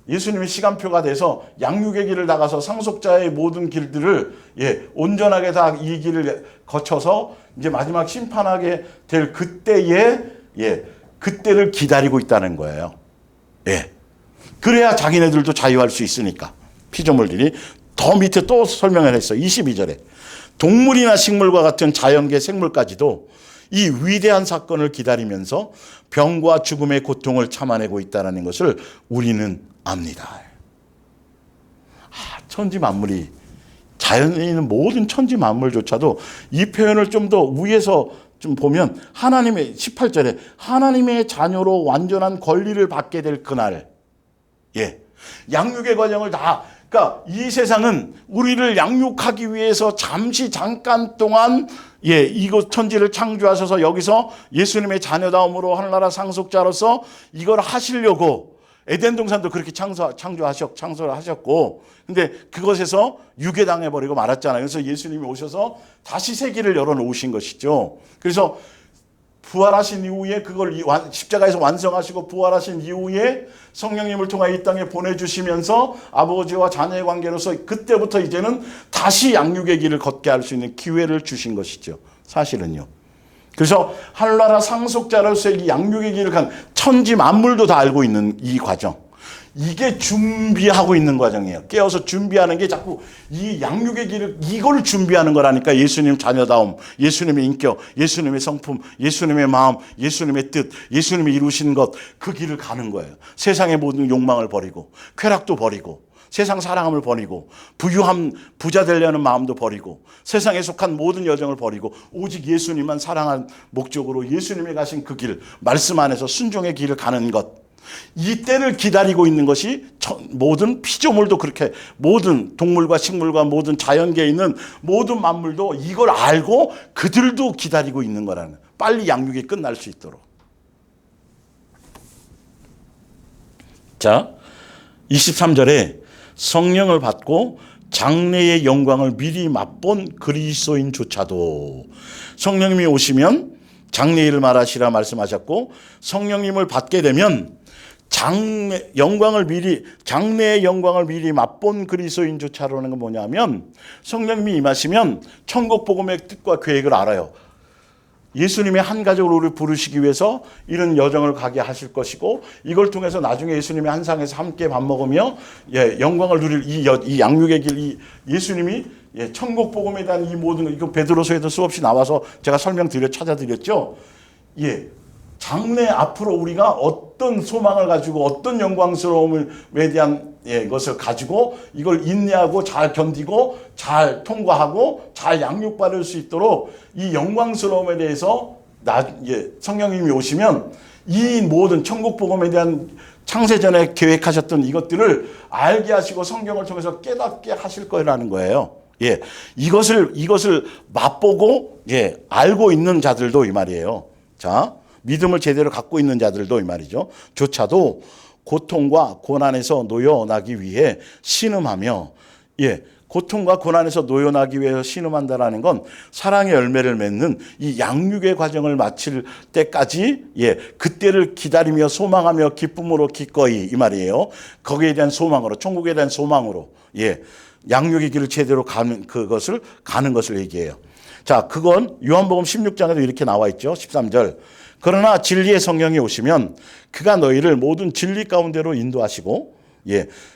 예수님의 시간표가 돼서 양육의 길을 나가서 상속자의 모든 길들을 온전하게 다 이 길을 거쳐서 이제 마지막 심판하게 될 그때에 그때를 기다리고 있다는 거예요. 그래야 자기네들도 자유할 수 있으니까. 피조물들이 더 밑에 또 설명을 했어. 22절에 동물이나 식물과 같은 자연계 생물까지도 이 위대한 사건을 기다리면서 병과 죽음의 고통을 참아내고 있다는 것을 우리는 압니다. 천지 만물이 자연에 있는 모든 천지 만물조차도 이 표현을 좀 더 위에서 좀 보면 하나님의 18절에 하나님의 자녀로 완전한 권리를 받게 될 그날 양육의 과정을 그러니까 이 세상은 우리를 양육하기 위해서 잠깐 동안 이곳 천지를 창조하셔서 여기서 예수님의 자녀다움으로 하늘나라 상속자로서 이걸 하시려고 에덴 동산도 그렇게 창조하셨고 근데 그것에서 유괴당해버리고 말았잖아요. 그래서 예수님이 오셔서 다시 세계를 열어놓으신 것이죠. 그래서 부활하신 이후에 그걸 십자가에서 완성하시고 부활하신 이후에 성령님을 통해 이 땅에 보내주시면서 아버지와 자녀의 관계로서 그때부터 이제는 다시 양육의 길을 걷게 할 수 있는 기회를 주신 것이죠. 사실은요. 그래서 하늘나라 상속자로서의 이 양육의 길을 간 천지 만물도 다 알고 있는 이 과정. 이게 준비하고 있는 과정이에요. 깨어서 준비하는 게 자꾸 이 양육의 길을 이걸 준비하는 거라니까. 예수님 자녀다움, 예수님의 인격, 예수님의 성품, 예수님의 마음, 예수님의 뜻, 예수님이 이루신 것, 그 길을 가는 거예요. 세상의 모든 욕망을 버리고 쾌락도 버리고 세상 사랑함을 버리고 부자 되려는 마음도 버리고 세상에 속한 모든 여정을 버리고 오직 예수님만 사랑한 목적으로 예수님이 가신 그 길, 말씀 안에서 순종의 길을 가는 것. 이 때를 기다리고 있는 것이 모든 피조물도 그렇게 모든 동물과 식물과 모든 자연계에 있는 모든 만물도 이걸 알고 그들도 기다리고 있는 거라는, 빨리 양육이 끝날 수 있도록. 자, 23절에 성령을 받고 장래의 영광을 미리 맛본 그리스도인조차도 성령님이 오시면 장래일을 말하시라 말씀하셨고 성령님을 받게 되면 장래의 영광을 미리 맛본 그리스도인조차라는 건 뭐냐면 성령님이 임하시면 천국 복음의 뜻과 계획을 알아요. 예수님의 한 가족으로 우리를 부르시기 위해서 이런 여정을 가게 하실 것이고 이걸 통해서 나중에 예수님의 한 상에서 함께 밥 먹으며 영광을 누릴 이 양육의 길, 예수님이 천국 복음에 대한 이 모든 이거 베드로서에도 수없이 나와서 제가 찾아드렸죠. 장래 앞으로 우리가 어떤 소망을 가지고 어떤 영광스러움에 대한 것을 가지고 이걸 인내하고 잘 견디고 잘 통과하고 잘 양육받을 수 있도록 이 영광스러움에 대해서 성령님이 오시면 이 모든 천국 복음에 대한 창세전에 계획하셨던 이것들을 알게 하시고 성경을 통해서 깨닫게 하실 거라는 거예요. 이것을 맛보고 알고 있는 자들도 이 말이에요. 자, 믿음을 제대로 갖고 있는 자들도 이 말이죠. 조차도 고통과 고난에서 놓여나기 위해 신음하며, 고통과 고난에서 놓여나기 위해서 신음한다라는 건 사랑의 열매를 맺는 이 양육의 과정을 마칠 때까지, 그때를 기다리며 소망하며 기쁨으로 기꺼이 이 말이에요. 거기에 대한 소망으로, 천국에 대한 소망으로, 양육의 길을 제대로 가는 것을 얘기해요. 자, 그건 요한복음 16장에도 이렇게 나와 있죠. 13절. 그러나 진리의 성령이 오시면 그가 너희를 모든 진리 가운데로 인도하시고,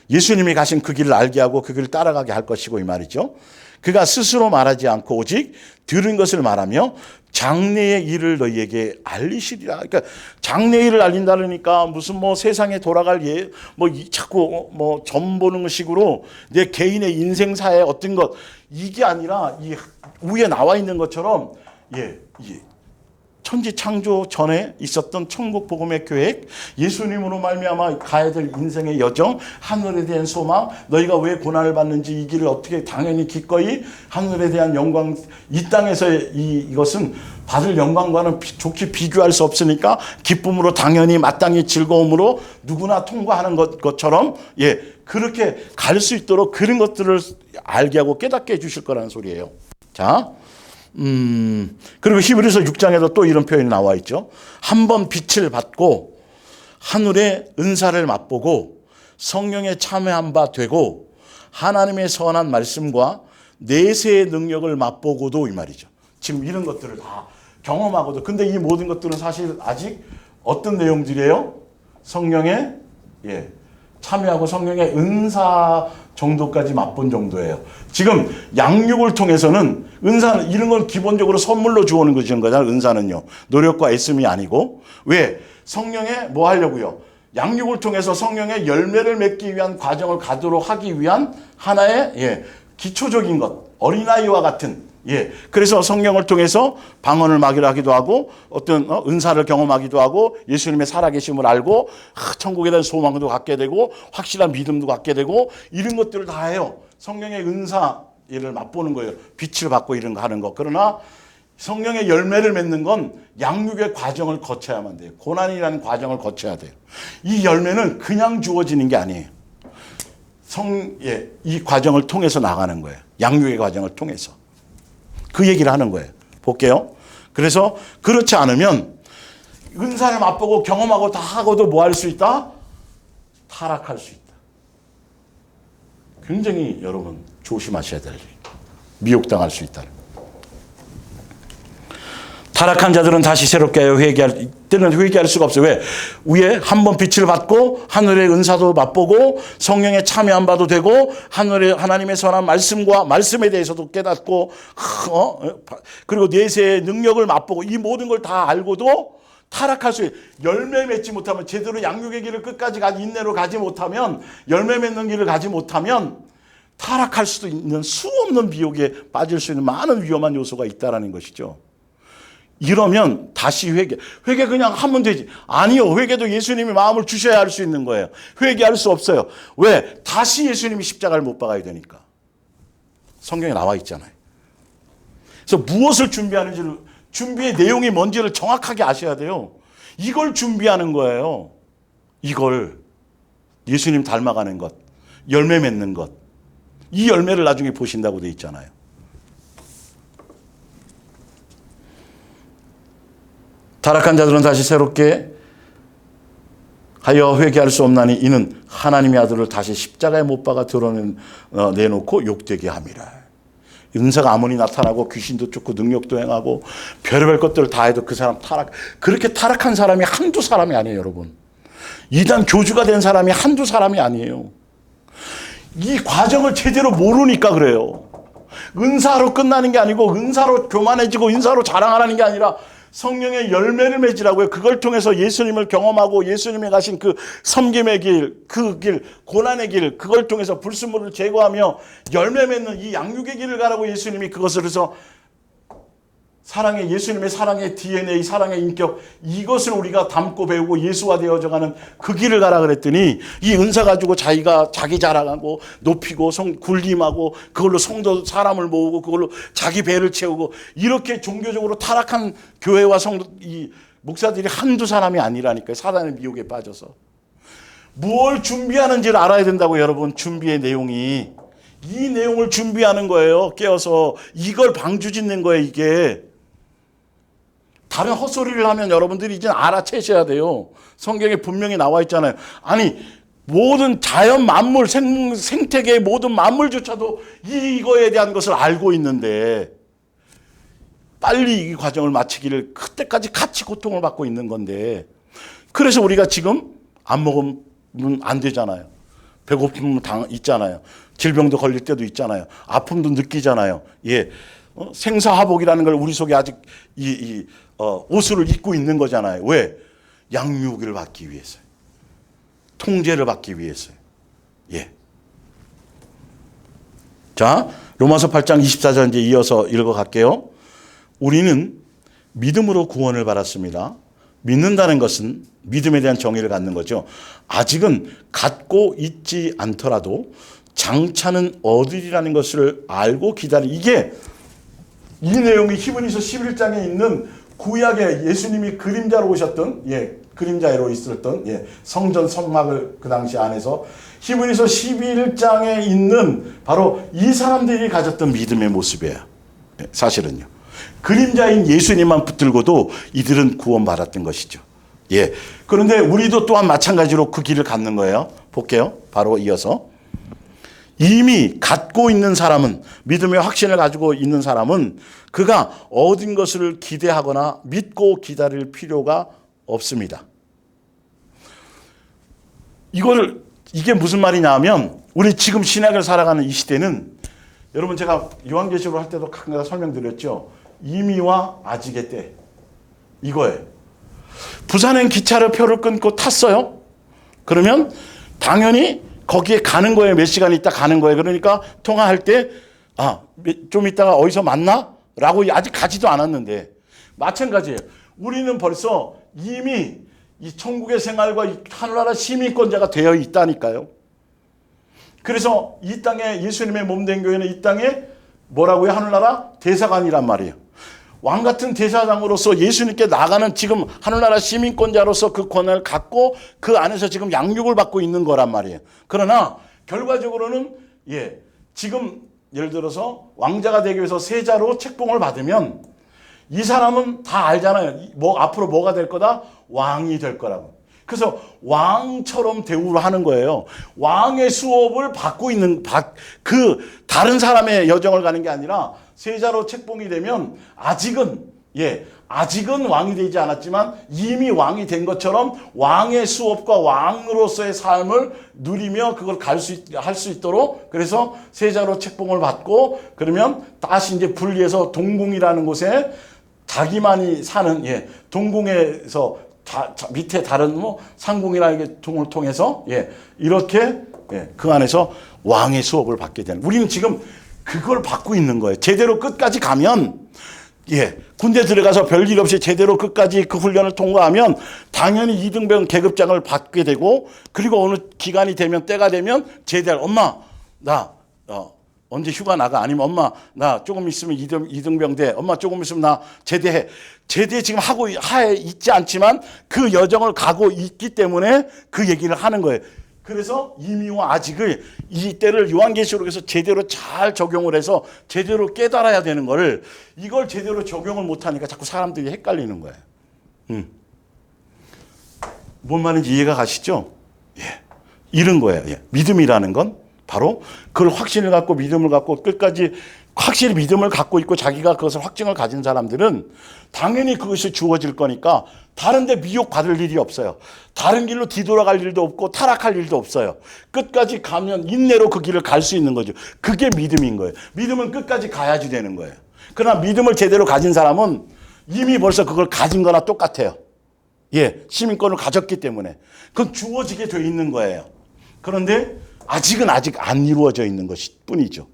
예수님이 가신 그 길을 알게 하고 그 길을 따라가게 할 것이고, 이 말이죠. 그가 스스로 말하지 않고 오직 들은 것을 말하며 장래의 일을 너희에게 알리시리라. 그러니까 장래의 일을 알린다 그러니까 무슨 뭐 세상에 돌아갈 자꾸 점 보는 식으로 내 개인의 인생사의 어떤 것, 이게 아니라 이 위에 나와 있는 것처럼 천지 창조 전에 있었던 천국 복음의 계획, 예수님으로 말미암아 가야 될 인생의 여정, 하늘에 대한 소망, 너희가 왜 고난을 받는지 이 길을 어떻게 당연히 기꺼이 하늘에 대한 영광, 이 땅에서의 이것은 받을 영광과는 좋게 비교할 수 없으니까 기쁨으로 당연히 마땅히 즐거움으로 누구나 통과하는 것처럼 그렇게 갈 수 있도록 그런 것들을 알게 하고 깨닫게 해주실 거라는 소리예요. 자. 그리고 히브리서 6장에도 또 이런 표현이 나와 있죠. 한 번 빛을 받고 하늘의 은사를 맛보고 성령에 참여한 바 되고 하나님의 선한 말씀과 내세의 능력을 맛보고도, 이 말이죠. 지금 이런 것들을 다 경험하고도. 근데 이 모든 것들은 사실 아직 어떤 내용들이에요? 성령에 참여하고 성령의 은사 정도까지 맛본 정도예요. 지금 양육을 통해서는 은사는 이런 건 기본적으로 선물로 주어는 거잖아요. 은사는요. 노력과 애씀이 아니고. 왜? 성령에 뭐 하려고요? 양육을 통해서 성령의 열매를 맺기 위한 과정을 가도록 하기 위한 하나의 기초적인 것. 어린아이와 같은. 그래서 성령을 통해서 방언을 막이라 하기도 하고 어떤 은사를 경험하기도 하고 예수님의 살아계심을 알고 천국에 대한 소망도 갖게 되고 확실한 믿음도 갖게 되고 이런 것들을 다 해요. 성령의 은사를 맛보는 거예요. 빛을 받고 이런 거 하는 거. 그러나 성령의 열매를 맺는 건 양육의 과정을 거쳐야만 돼요. 고난이라는 과정을 거쳐야 돼요. 이 열매는 그냥 주어지는 게 아니에요. 이 과정을 통해서 나가는 거예요. 양육의 과정을 통해서. 그 얘기를 하는 거예요. 볼게요. 그래서 그렇지 않으면 은사를 맛보고 경험하고 다 하고도 뭐 할 수 있다? 타락할 수 있다. 굉장히 여러분 조심하셔야 될 일. 미혹당할 수 있다. 타락한 자들은 다시 새롭게 회개할 때는 회개할 수가 없어요. 왜? 위에 한 번 빛을 받고 하늘의 은사도 맛보고 성령에 참여한 바도 되고 하나님의 선한 말씀과 말씀에 대해서도 깨닫고 그리고 내세의 능력을 맛보고 이 모든 걸 다 알고도 타락할 수 있어요. 열매 맺지 못하면, 제대로 양육의 길을 끝까지 인내로 가지 못하면, 열매 맺는 길을 가지 못하면 타락할 수도 있는 수없는 미혹에 빠질 수 있는 많은 위험한 요소가 있다는 것이죠. 이러면 다시 회개 그냥 하면 되지. 아니요. 회개도 예수님이 마음을 주셔야 할 수 있는 거예요. 회개할 수 없어요. 왜? 다시 예수님이 십자가를 못 박아야 되니까. 성경에 나와 있잖아요. 그래서 무엇을 준비하는지를, 준비의 내용이 뭔지를 정확하게 아셔야 돼요. 이걸 준비하는 거예요. 이걸 예수님 닮아가는 것, 열매 맺는 것. 이 열매를 나중에 보신다고 돼 있잖아요. 타락한 자들은 다시 새롭게 하여 회개할 수 없나니 이는 하나님의 아들을 다시 십자가에 못 박아 내놓고 욕되게 함이라. 은사가 아무리 나타나고 귀신도 쫓고 능력도 행하고 별의별 것들을 다 해도 그 사람 그렇게 타락한 사람이 한두 사람이 아니에요, 여러분. 이단 교주가 된 사람이 한두 사람이 아니에요. 이 과정을 제대로 모르니까 그래요. 은사로 끝나는 게 아니고 은사로 교만해지고 은사로 자랑하라는 게 아니라 성령의 열매를 맺으라고요. 그걸 통해서 예수님을 경험하고 예수님이 가신 그 섬김의 길, 그 길, 고난의 길, 그걸 통해서 불순물을 제거하며 열매 맺는 이 양육의 길을 가라고 예수님이 그것을 해서 예수님의 사랑의 DNA, 사랑의 인격, 이것을 우리가 담고 배우고 예수화 되어져가는 그 길을 가라 그랬더니 이 은사 가지고 자기 자랑하고 높이고 굴림하고 그걸로 성도 사람을 모으고 그걸로 자기 배를 채우고 이렇게 종교적으로 타락한 교회와 이 목사들이 한두 사람이 아니라니까요. 사단의 미혹에 빠져서. 뭘 준비하는지를 알아야 된다고 여러분. 준비의 내용이. 이 내용을 준비하는 거예요. 깨어서. 이걸 방주짓는 거예요, 이게. 다른 헛소리를 하면 여러분들이 이제 알아채셔야 돼요. 성경에 분명히 나와 있잖아요. 아니, 모든 자연 만물, 생태계의 모든 만물조차도 이거에 대한 것을 알고 있는데 빨리 이 과정을 마치기를 그때까지 같이 고통을 받고 있는 건데, 그래서 우리가 지금 안 먹으면 안 되잖아요. 배고픔 있잖아요. 질병도 걸릴 때도 있잖아요. 아픔도 느끼잖아요. 예. 생사화복이라는 걸 우리 속에 아직 옷을 입고 있는 거잖아요. 왜? 양육을 받기 위해서요. 통제를 받기 위해서요. 예. 자, 로마서 8장 24절 이제 이어서 읽어갈게요. 우리는 믿음으로 구원을 받았습니다. 믿는다는 것은 믿음에 대한 정의를 갖는 거죠. 아직은 갖고 있지 않더라도 장차는 얻으리라는 것을 알고 기다리. 이게 이 내용이 히브리서 11장에 있는 구약에 예수님이 그림자로 오셨던, 그림자로 있었던, 성전 성막을 그 당시 안에서 히브리서 11장에 있는 바로 이 사람들이 가졌던 믿음의 모습이에요. 사실은요. 그림자인 예수님만 붙들고도 이들은 구원받았던 것이죠. 예. 그런데 우리도 또한 마찬가지로 그 길을 갖는 거예요. 볼게요. 바로 이어서. 이미 갖고 있는 사람은, 믿음의 확신을 가지고 있는 사람은 그가 얻은 것을 기대하거나 믿고 기다릴 필요가 없습니다. 이게 무슨 말이냐 하면, 우리 지금 신약을 살아가는 이 시대는, 여러분 제가 요한계시록 할 때도 가끔 설명드렸죠. 이미와 아직의 때. 이거예요. 부산행 기차를 표를 끊고 탔어요. 그러면 당연히 거기에 가는 거예요. 몇 시간 있다 가는 거예요. 그러니까 통화할 때, 좀 있다가 어디서 만나? 라고 아직 가지도 않았는데, 마찬가지예요. 우리는 벌써 이미 이 천국의 생활과 이 하늘나라 시민권자가 되어 있다니까요. 그래서 이 땅에 예수님의 몸된 교회는 이 땅에 뭐라고요? 하늘나라 대사관이란 말이에요. 왕 같은 대사장으로서 예수님께 나가는 지금 하늘나라 시민권자로서 그 권한을 갖고 그 안에서 지금 양육을 받고 있는 거란 말이에요. 그러나 결과적으로는 지금 예를 들어서 왕자가 되기 위해서 세자로 책봉을 받으면 이 사람은 다 알잖아요. 앞으로 뭐가 될 거다? 왕이 될 거라고. 그래서 왕처럼 대우를 하는 거예요. 왕의 수업을 받고 있는, 다른 사람의 여정을 가는 게 아니라 세자로 책봉이 되면 아직은 왕이 되지 않았지만 이미 왕이 된 것처럼 왕의 수업과 왕으로서의 삶을 누리며 그걸 할 수 있도록, 그래서 세자로 책봉을 받고, 그러면 다시 이제 분리해서 동궁이라는 곳에 자기만이 사는, 동궁에서 밑에 다른 상궁이나 이게 동을 통해서 이렇게 그 안에서 왕의 수업을 받게 되는, 우리는 지금 그걸 받고 있는 거예요. 제대로 끝까지 가면, 군대 들어가서 별일 없이 제대로 끝까지 그 훈련을 통과하면 당연히 2등병 계급장을 받게 되고, 그리고 어느 기간이 되면, 때가 되면 제대할, 엄마 나 언제 휴가 나가? 아니면 엄마 나 조금 있으면 2등병 돼. 엄마 조금 있으면 나 제대해. 제대 지금 하고 있지 않지만 그 여정을 가고 있기 때문에 그 얘기를 하는 거예요. 그래서 이미와 아직을, 이 때를 요한계시록에서 제대로 잘 적용을 해서 제대로 깨달아야 되는 거를, 이걸 제대로 적용을 못하니까 자꾸 사람들이 헷갈리는 거예요. 뭔 말인지 이해가 가시죠? 이런 거예요. 믿음이라는 건 바로 그걸 확신을 갖고 믿음을 갖고 끝까지 확실히 믿음을 갖고 있고 자기가 그것을 확증을 가진 사람들은 당연히 그것이 주어질 거니까 다른 데 미혹받을 일이 없어요. 다른 길로 뒤돌아갈 일도 없고 타락할 일도 없어요. 끝까지 가면 인내로 그 길을 갈 수 있는 거죠. 그게 믿음인 거예요. 믿음은 끝까지 가야지 되는 거예요. 그러나 믿음을 제대로 가진 사람은 이미 벌써 그걸 가진 거나 똑같아요. 시민권을 가졌기 때문에. 그건 주어지게 돼 있는 거예요. 그런데 아직 안 이루어져 있는 것일 뿐이죠.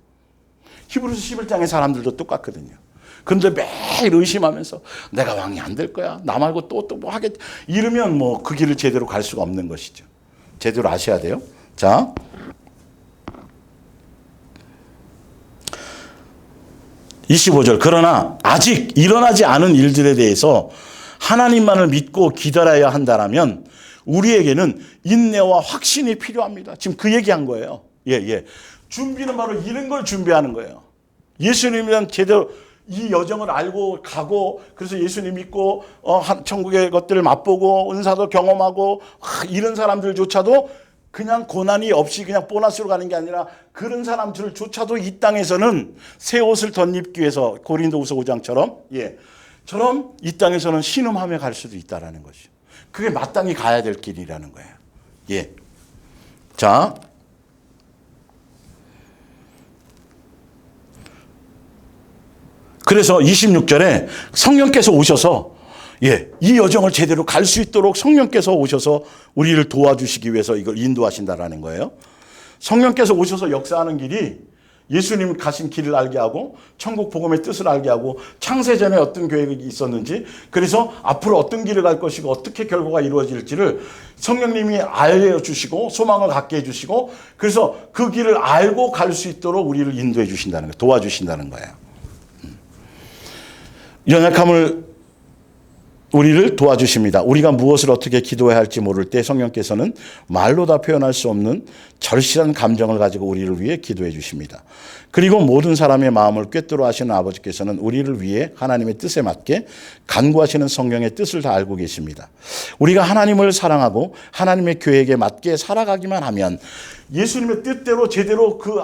히브리서 11장의 사람들도 똑같거든요. 그런데 매일 의심하면서 내가 왕이 안 될 거야. 나 말고 또 뭐 하겠, 이러면 그 길을 제대로 갈 수가 없는 것이죠. 제대로 아셔야 돼요. 자, 25절. 그러나 아직 일어나지 않은 일들에 대해서 하나님만을 믿고 기다려야 한다라면 우리에게는 인내와 확신이 필요합니다. 지금 그 얘기한 거예요. 준비는 바로 이런 걸 준비하는 거예요. 예수님이란 제대로 이 여정을 알고 가고, 그래서 예수님 믿고 천국의 것들을 맛보고 은사도 경험하고 이런 사람들조차도 그냥 고난이 없이 그냥 보너스로 가는 게 아니라 그런 사람들조차도 이 땅에서는 새 옷을 덧입기 위해서 고린도후서 5장처럼 처럼 이 땅에서는 신음하며 갈 수도 있다라는 것이죠. 그게 마땅히 가야 될 길이라는 거예요. 자, 그래서 26절에 성령께서 오셔서 이 여정을 제대로 갈 수 있도록 성령께서 오셔서 우리를 도와주시기 위해서 이걸 인도하신다라는 거예요. 성령께서 오셔서 역사하는 길이 예수님 가신 길을 알게 하고 천국 복음의 뜻을 알게 하고 창세전에 어떤 계획이 있었는지, 그래서 앞으로 어떤 길을 갈 것이고 어떻게 결과가 이루어질지를 성령님이 알려주시고 소망을 갖게 해주시고, 그래서 그 길을 알고 갈 수 있도록 우리를 인도해 주신다는 거예요. 도와주신다는 거예요. 연약함을 우리를 도와주십니다. 우리가 무엇을 어떻게 기도해야 할지 모를 때 성령께서는 말로 다 표현할 수 없는 절실한 감정을 가지고 우리를 위해 기도해 주십니다. 그리고 모든 사람의 마음을 꿰뚫어 하시는 아버지께서는 우리를 위해 하나님의 뜻에 맞게 간구하시는 성령의 뜻을 다 알고 계십니다. 우리가 하나님을 사랑하고 하나님의 계획에 맞게 살아가기만 하면, 예수님의 뜻대로 제대로 그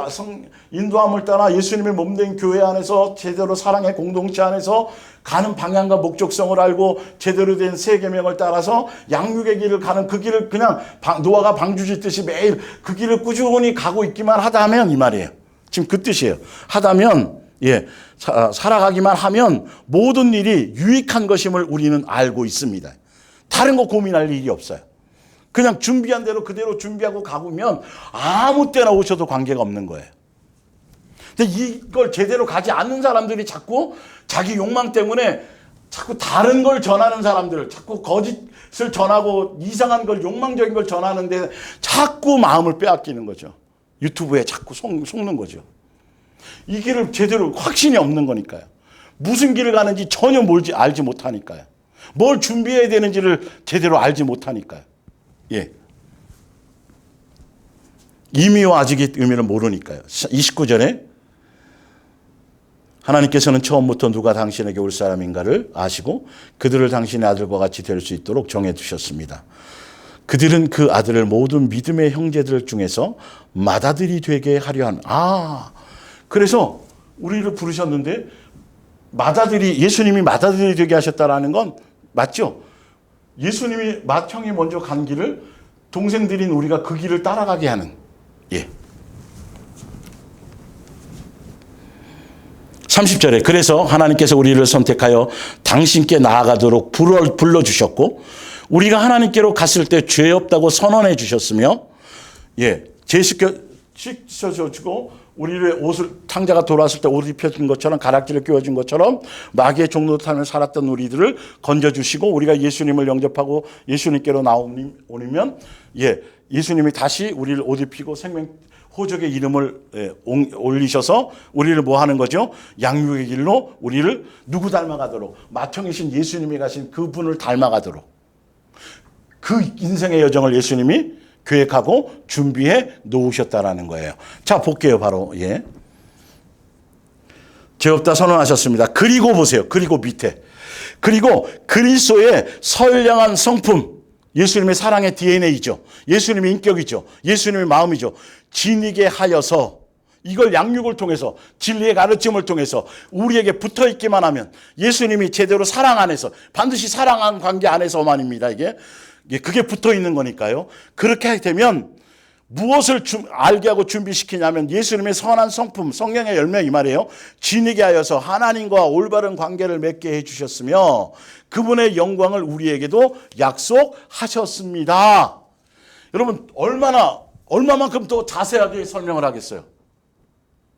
인도함을 따라 예수님의 몸된 교회 안에서 제대로 사랑의 공동체 안에서 가는 방향과 목적성을 알고 제대로 된 새 계명을 따라서 양육의 길을 가는 그 길을 그냥 노아가 방주짓듯이 매일 그 길을 꾸준히 가고 있기만 하다면, 이 말이에요. 지금 그 뜻이에요. 하다면, 살아가기만 하면 모든 일이 유익한 것임을 우리는 알고 있습니다. 다른 거 고민할 일이 없어요. 그냥 준비한 대로 그대로 준비하고 가보면 아무 때나 오셔도 관계가 없는 거예요. 근데 이걸 제대로 가지 않는 사람들이 자꾸 자기 욕망 때문에 자꾸 다른 걸 전하는 사람들, 자꾸 거짓을 전하고 이상한 걸, 욕망적인 걸 전하는데 자꾸 마음을 빼앗기는 거죠. 유튜브에 자꾸 속는 거죠. 이 길을 제대로 확신이 없는 거니까요. 무슨 길을 가는지 전혀 알지 못하니까요. 뭘 준비해야 되는지를 제대로 알지 못하니까요. 이미와 아직의 의미를 모르니까요. 29절에 하나님께서는 처음부터 누가 당신에게 올 사람인가를 아시고 그들을 당신의 아들과 같이 될 수 있도록 정해두셨습니다. 그들은 그 아들을 모든 믿음의 형제들 중에서 맏아들이 되게 하려 한. 그래서 우리를 부르셨는데 예수님이 맏아들이 되게 하셨다라는 건 맞죠? 예수님이 맏형이 먼저 간 길을 동생들인 우리가 그 길을 따라가게 하는. 30절에 그래서 하나님께서 우리를 선택하여 당신께 나아가도록 불러주셨고 우리가 하나님께로 갔을 때 죄 없다고 선언해 주셨으며 씻어주고 우리의 옷을, 창자가 돌아왔을 때 옷을 입혀준 것처럼 가락지를 끼워준 것처럼 마귀의 종노릇하며 살았던 우리들을 건져주시고, 우리가 예수님을 영접하고 예수님께로 나오면 예수님이 다시 우리를 옷 입히고 생명 호적의 이름을 올리셔서 우리를 뭐 하는 거죠? 양육의 길로 우리를 누구 닮아가도록, 맏형이신 예수님이 가신 그분을 닮아가도록, 그 인생의 여정을 예수님이 계획하고 준비해 놓으셨다라는 거예요. 자, 볼게요. 바로 죄 없다 선언하셨습니다. 그리고 보세요. 그리고 밑에, 그리고 그리스도의 선량한 성품, 예수님의 사랑의 DNA죠. 예수님의 인격이죠. 예수님의 마음이죠. 지니게 하여서, 이걸 양육을 통해서, 진리의 가르침을 통해서 우리에게 붙어있기만 하면, 예수님이 제대로 사랑 안에서, 반드시 사랑한 관계 안에서만입니다. 그게 붙어있는 거니까요. 그렇게 되면 무엇을 알게 하고 준비시키냐면 예수님의 선한 성품, 성령의 열매, 이 말이에요. 지니게 하여서 하나님과 올바른 관계를 맺게 해주셨으며 그분의 영광을 우리에게도 약속하셨습니다. 여러분, 얼마만큼 더 자세하게 설명을 하겠어요?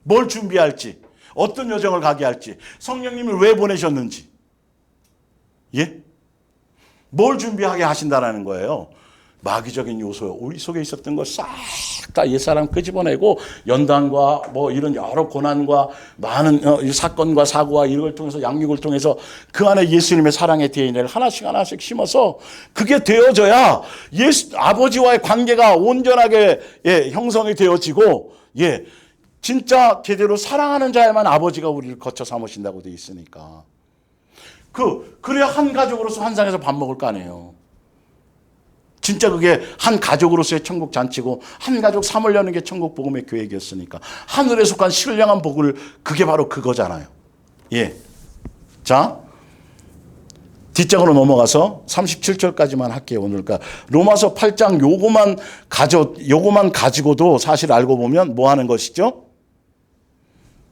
뭘 준비할지, 어떤 여정을 가게 할지, 성령님을 왜 보내셨는지, 뭘 준비하게 하신다라는 거예요. 마귀적인 요소, 우리 속에 있었던 걸 싹 다 옛사람 끄집어내고 연단과 뭐 이런 여러 고난과 많은 사건과 사고와 이런 걸 통해서, 양육을 통해서 그 안에 예수님의 사랑의 DNA를 하나씩 심어서 그게 되어져야 아버지와의 관계가 온전하게 형성이 되어지고 진짜 제대로 사랑하는 자야만 아버지가 우리를 거쳐 삼으신다고 되어 있으니까. 그래야 한 가족으로서 환상에서 밥 먹을 거 아니에요. 진짜 그게 한 가족으로서의 천국 잔치고 한 가족 삶을 여는 게 천국 복음의 계획이었으니까 하늘에 속한 신령한 복을 그게 바로 그거잖아요. 예. 자, 뒷장으로 넘어가서 37절까지만 할게요. 오늘. 그러니까 로마서 8장 요거만 가지고도 사실 알고 보면 뭐 하는 것이죠?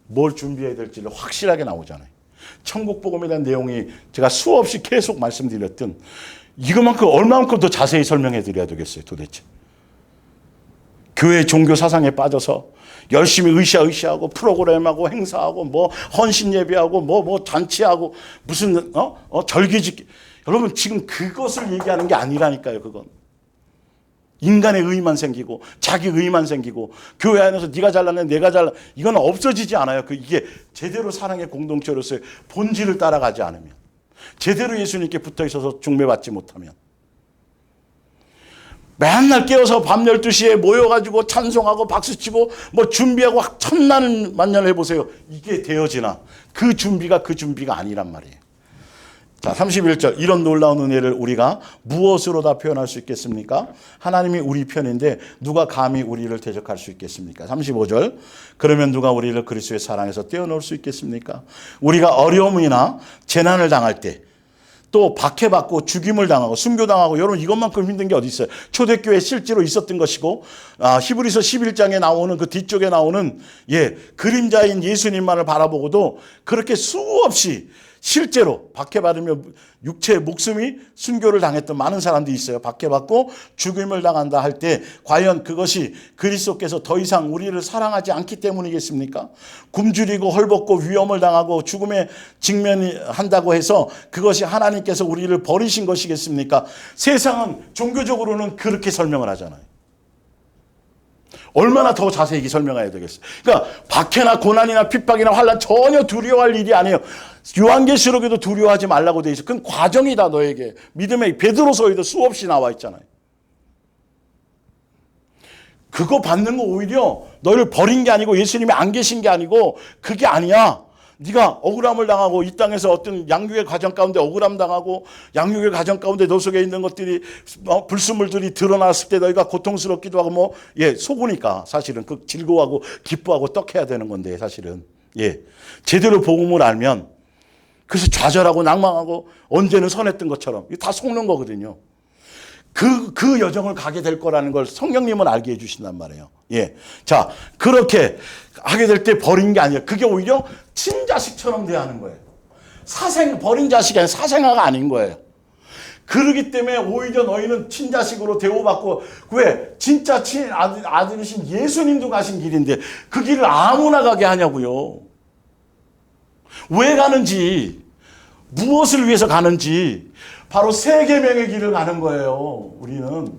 뭘 준비해야 될지를 확실하게 나오잖아요. 천국 복음에 대한 내용이 제가 수없이 계속 말씀드렸던 이거만큼 얼마만큼 더 자세히 설명해 드려야 되겠어요, 도대체. 교회 종교 사상에 빠져서 열심히 으쌰으쌰하고 프로그램하고 행사하고 뭐 헌신 예배하고 뭐 잔치하고 무슨 절기짓기. 여러분 지금 그것을 얘기하는 게 아니라니까요. 그건 인간의 의의만 생기고 자기 의의만 생기고 교회 안에서 네가 잘나네 내가 잘나 이건 없어지지 않아요. 이게 제대로 사랑의 공동체로서의 본질을 따라가지 않으면, 제대로 예수님께 붙어 있어서 중매받지 못하면, 맨날 깨워서 밤 12시에 모여가지고 찬송하고 박수치고 뭐 준비하고 천난만년을 해보세요. 이게 되어지나? 그 준비가 아니란 말이에요. 자, 31절. 이런 놀라운 은혜를 우리가 무엇으로 다 표현할 수 있겠습니까? 하나님이 우리 편인데 누가 감히 우리를 대적할 수 있겠습니까? 35절. 그러면 누가 우리를 그리스도의 사랑에서 떼어놓을 수 있겠습니까? 우리가 어려움이나 재난을 당할 때, 또 박해받고 죽임을 당하고 순교당하고, 여러분 이것만큼 힘든 게 어디 있어요? 초대교회에 실제로 있었던 것이고, 히브리서 11장에 나오는 그 뒤쪽에 나오는 그림자인 예수님만을 바라보고도 그렇게 수없이 실제로 박해받으며 육체의 목숨이 순교를 당했던 많은 사람들이 있어요. 박해받고 죽임을 당한다 할 때 과연 그것이 그리스도께서 더 이상 우리를 사랑하지 않기 때문이겠습니까? 굶주리고 헐벗고 위험을 당하고 죽음에 직면한다고 해서 그것이 하나님께서 우리를 버리신 것이겠습니까? 세상은 종교적으로는 그렇게 설명을 하잖아요. 얼마나 더 자세히 설명해야 되겠어요. 그러니까 박해나 고난이나 핍박이나 환난 전혀 두려워할 일이 아니에요. 요한계시록에도 두려워하지 말라고 돼 있어요. 그건 과정이다 너에게. 믿음의 베드로서에도 수없이 나와 있잖아요. 그거 받는 거 오히려 너를 버린 게 아니고 예수님이 안 계신 게 아니고 그게 아니야. 네가 억울함을 당하고 이 땅에서 어떤 양육의 과정 가운데 억울함 당하고 양육의 과정 가운데 너 속에 있는 것들이 불순물들이 드러났을 때 너희가 고통스럽기도 하고 속으니까 사실은 그 즐거워하고 기뻐하고 떡해야 되는 건데 사실은 제대로 복음을 알면 그래서 좌절하고 낭망하고 언제는 선했던 것처럼 다 속는 거거든요. 그 여정을 가게 될 거라는 걸 성령님은 알게 해주신단 말이에요. 자, 그렇게 하게 될 때 버린 게 아니에요. 그게 오히려 친자식처럼 대하는 거예요. 버린 자식이 아니라 사생아가 아닌 거예요. 그러기 때문에 오히려 너희는 친자식으로 대우받고, 왜? 진짜 아들이신 예수님도 가신 길인데 그 길을 아무나 가게 하냐고요. 왜 가는지, 무엇을 위해서 가는지, 바로 세 계명의 길을 가는 거예요. 우리는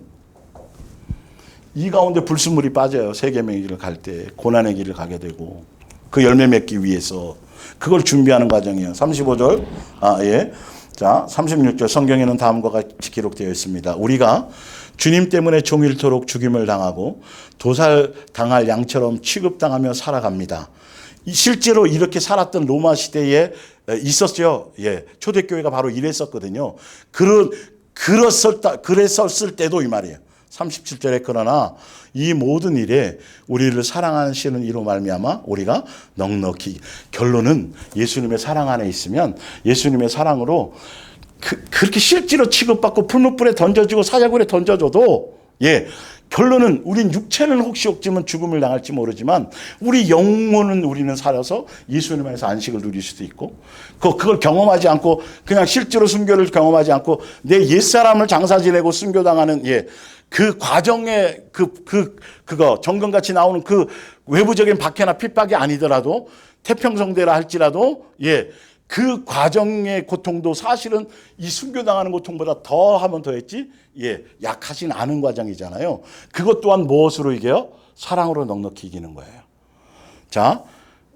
이 가운데 불순물이 빠져요. 세 계명의 길을 갈 때 고난의 길을 가게 되고 그 열매 맺기 위해서 그걸 준비하는 과정이에요. 35절. 자, 36절 성경에는 다음과 같이 기록되어 있습니다. 우리가 주님 때문에 종일토록 죽임을 당하고 도살당할 양처럼 취급당하며 살아갑니다. 실제로 이렇게 살았던 로마 시대에 있었죠. 초대교회가 바로 이랬었거든요. 그랬었을 때도 이 말이에요. 37절에 그러나 이 모든 일에 우리를 사랑하시는 이로 말미암아 우리가 넉넉히, 결론은 예수님의 사랑 안에 있으면 예수님의 사랑으로 그렇게 실제로 취급받고 풀무불에 던져지고 사자굴에 던져져도 결론은 우린 육체는 혹시 없지만 죽음을 당할지 모르지만 우리 영혼은 우리는 살아서 예수님 안에서 안식을 누릴 수도 있고, 그걸 경험하지 않고 그냥 실제로 순교를 경험하지 않고 내 옛사람을 장사 지내고 순교당하는 그 과정에 그거 정금같이 나오는 그 외부적인 박해나 핍박이 아니더라도 태평성대라 할지라도 그 과정의 고통도 사실은 이 순교당하는 고통보다 더 하면 더했지 약하진 않은 과정이잖아요. 그것 또한 무엇으로 이겨요? 사랑으로 넉넉히 이기는 거예요. 자,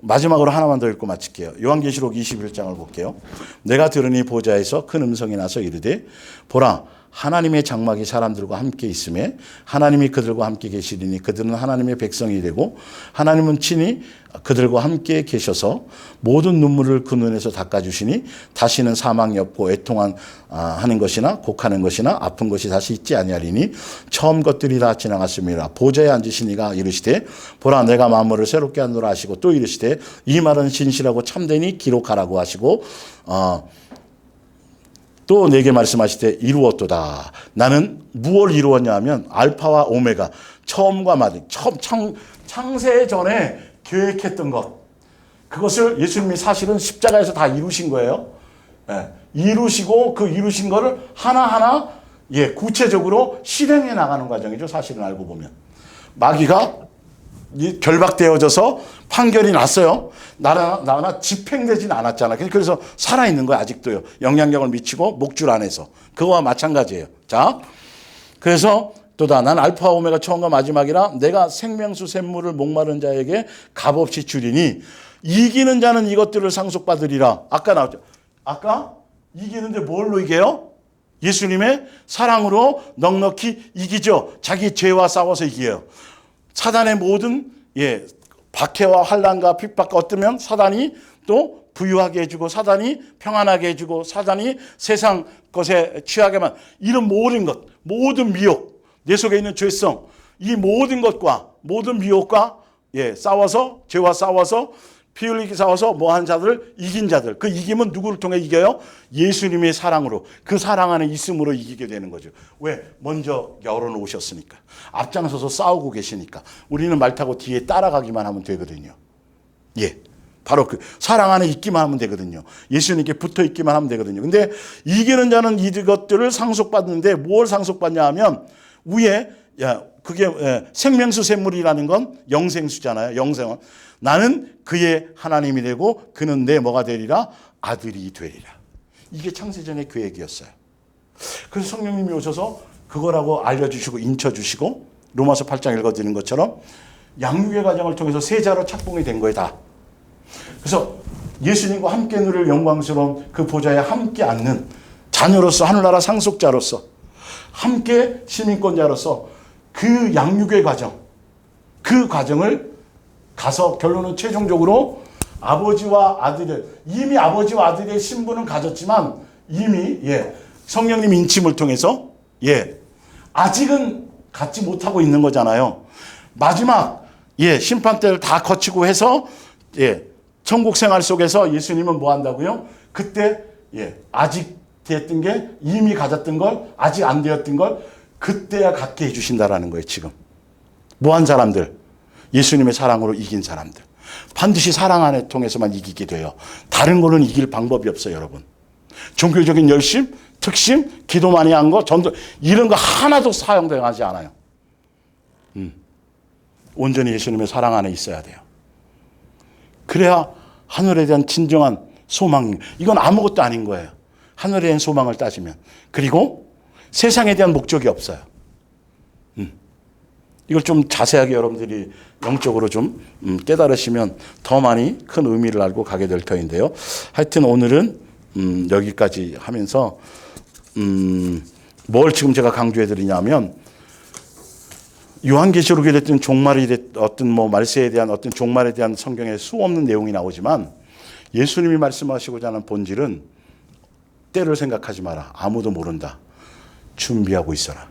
마지막으로 하나만 더 읽고 마칠게요. 요한계시록 21장을 볼게요. 내가 들으니 보좌에서 큰 음성이 나서 이르되 보라, 하나님의 장막이 사람들과 함께 있음에 하나님이 그들과 함께 계시리니 그들은 하나님의 백성이 되고 하나님은 친히 그들과 함께 계셔서 모든 눈물을 그 눈에서 닦아주시니 다시는 사망이 없고 애통하는 것이나 곡하는 것이나 아픈 것이 다시 있지 아니하리니 처음 것들이 다 지나갔습니다. 보좌에 앉으시니가 이르시되 보라 내가 만물을 새롭게 하노라 하시고 또 이르시되 이 말은 진실하고 참되니 기록하라고 하시고 또 내게 말씀하시되 이루었도다. 나는 무엇을 이루었냐 하면 알파와 오메가 처음과 마지막 창세 전에 계획했던 것 그것을 예수님이 사실은 십자가에서 다 이루신 거예요. 예, 이루시고 그 이루신 거를 하나하나 구체적으로 실행해 나가는 과정이죠. 사실은 알고 보면 마귀가 결박되어져서 판결이 났어요. 나나 집행되진 않았잖아. 그래서 살아있는 거야 아직도요. 영향력을 미치고 목줄 안에서. 그거와 마찬가지예요. 자, 그래서 또다 난 알파 오메가 처음과 마지막이라 내가 생명수 샘물을 목마른 자에게 값없이 주리니 이기는 자는 이것들을 상속받으리라. 아까 나왔죠. 아까 이기는데 뭘로 이겨요? 예수님의 사랑으로 넉넉히 이기죠. 자기 죄와 싸워서 이겨요. 사단의 모든 박해와 환난과 핍박과 어떠면 사단이 또 부유하게 해주고 사단이 평안하게 해주고 사단이 세상 것에 취하게만 이런 모든 것, 모든 미혹, 내 속에 있는 죄성 이 모든 것과 모든 미혹과 싸워서 죄와 싸워서 피 흘리기 싸워서 뭐한 자들을 이긴 자들 그 이김은 누구를 통해 이겨요? 예수님의 사랑으로 그 사랑 안에 있음으로 이기게 되는 거죠. 왜? 먼저 열어놓으셨으니까 앞장서서 싸우고 계시니까 우리는 말 타고 뒤에 따라가기만 하면 되거든요. 바로 그 사랑 안에 있기만 하면 되거든요. 예수님께 붙어 있기만 하면 되거든요. 근데 이기는 자는 이것들을 상속받는데 뭘 상속받냐 하면 위에 그게 생명수 샘물이라는 건 영생수잖아요. 영생은 나는 그의 하나님이 되고 그는 내 뭐가 되리라? 아들이 되리라. 이게 창세전의 계획이었어요. 그래서 성령님이 오셔서 그거라고 알려주시고 인쳐주시고 로마서 8장 읽어드리는 것처럼 양육의 과정을 통해서 세자로 착봉이 된 거예요. 다. 그래서 예수님과 함께 누릴 영광스러운 그 보좌에 함께 앉는 자녀로서 하늘나라 상속자로서 함께 시민권자로서 그 양육의 과정 그 과정을 가서 결론은 최종적으로 아버지와 아들의 이미 아버지와 아들의 신분은 가졌지만 이미 성령님 인침을 통해서 아직은 갖지 못하고 있는 거잖아요. 마지막 심판 때를 다 거치고 해서 천국 생활 속에서 예수님은 뭐 한다고요? 그때 아직 됐던 게 이미 가졌던 걸 아직 안 되었던 걸 그때야 갖게 해주신다라는 거예요. 지금 뭐한 사람들 예수님의 사랑으로 이긴 사람들 반드시 사랑 안에 통해서만 이기게 돼요. 다른 거는 이길 방법이 없어요. 여러분 종교적인 열심, 특심, 기도 많이 한 거, 전도 이런 거 하나도 사용되지 않아요. 온전히 예수님의 사랑 안에 있어야 돼요. 그래야 하늘에 대한 진정한 소망 이건 아무것도 아닌 거예요. 하늘에 대한 소망을 따지면 그리고 세상에 대한 목적이 없어요. 이걸 좀 자세하게 여러분들이 영적으로 좀 깨달으시면 더 많이 큰 의미를 알고 가게 될 터인데요. 하여튼 오늘은 여기까지 하면서 뭘 지금 제가 강조해 드리냐면 요한계시록에 됐든 종말이 어떤 말세에 대한 어떤 종말에 대한 성경에 수없는 내용이 나오지만 예수님이 말씀하시고자 하는 본질은 때를 생각하지 마라. 아무도 모른다. 준비하고 있어라.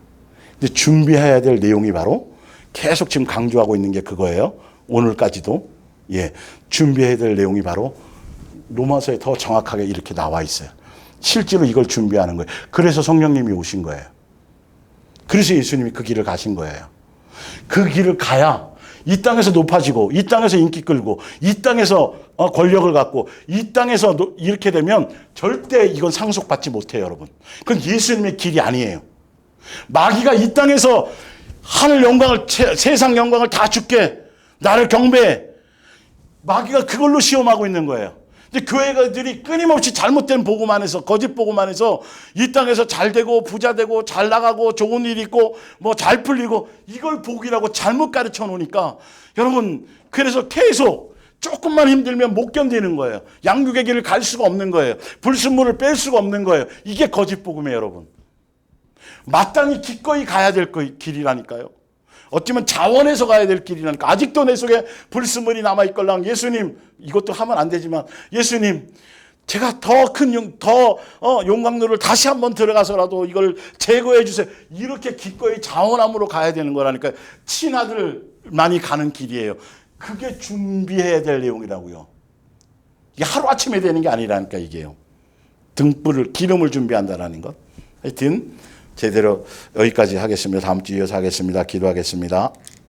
근데 준비해야 될 내용이 바로 계속 지금 강조하고 있는 게 그거예요. 오늘까지도. 준비해야 될 내용이 바로 로마서에 더 정확하게 이렇게 나와 있어요. 실제로 이걸 준비하는 거예요. 그래서 성령님이 오신 거예요. 그래서 예수님이 그 길을 가신 거예요. 그 길을 가야 이 땅에서 높아지고 이 땅에서 인기 끌고 이 땅에서 권력을 갖고 이 땅에서 이렇게 되면 절대 이건 상속받지 못해요. 여러분. 그건 예수님의 길이 아니에요. 마귀가 이 땅에서 하늘 영광을 세상 영광을 다 줄게 나를 경배해 마귀가 그걸로 시험하고 있는 거예요. 근데 교회들이 끊임없이 잘못된 복음 안에서 거짓 복음 안에서 이 땅에서 잘 되고 부자 되고 잘 나가고 좋은 일 있고 뭐 잘 풀리고 이걸 복이라고 잘못 가르쳐 놓으니까 여러분 그래서 계속 조금만 힘들면 못 견디는 거예요. 양육의 길을 갈 수가 없는 거예요. 불순물을 뺄 수가 없는 거예요. 이게 거짓 복음이에요. 여러분. 마땅히 기꺼이 가야 될 길이라니까요. 어쩌면 자원해서 가야 될 길이라니까. 아직도 내 속에 불순물이 남아있걸랑 예수님, 이것도 하면 안 되지만 예수님, 제가 더 큰 용광로를 다시 한번 들어가서라도 이걸 제거해 주세요. 이렇게 기꺼이 자원함으로 가야 되는 거라니까. 친아들만이 가는 길이에요. 그게 준비해야 될 내용이라고요. 이게 하루아침에 되는 게 아니라니까 이게요. 기름을 준비한다라는 것. 하여튼 제대로 여기까지 하겠습니다. 다음 주 이어서 하겠습니다. 기도하겠습니다.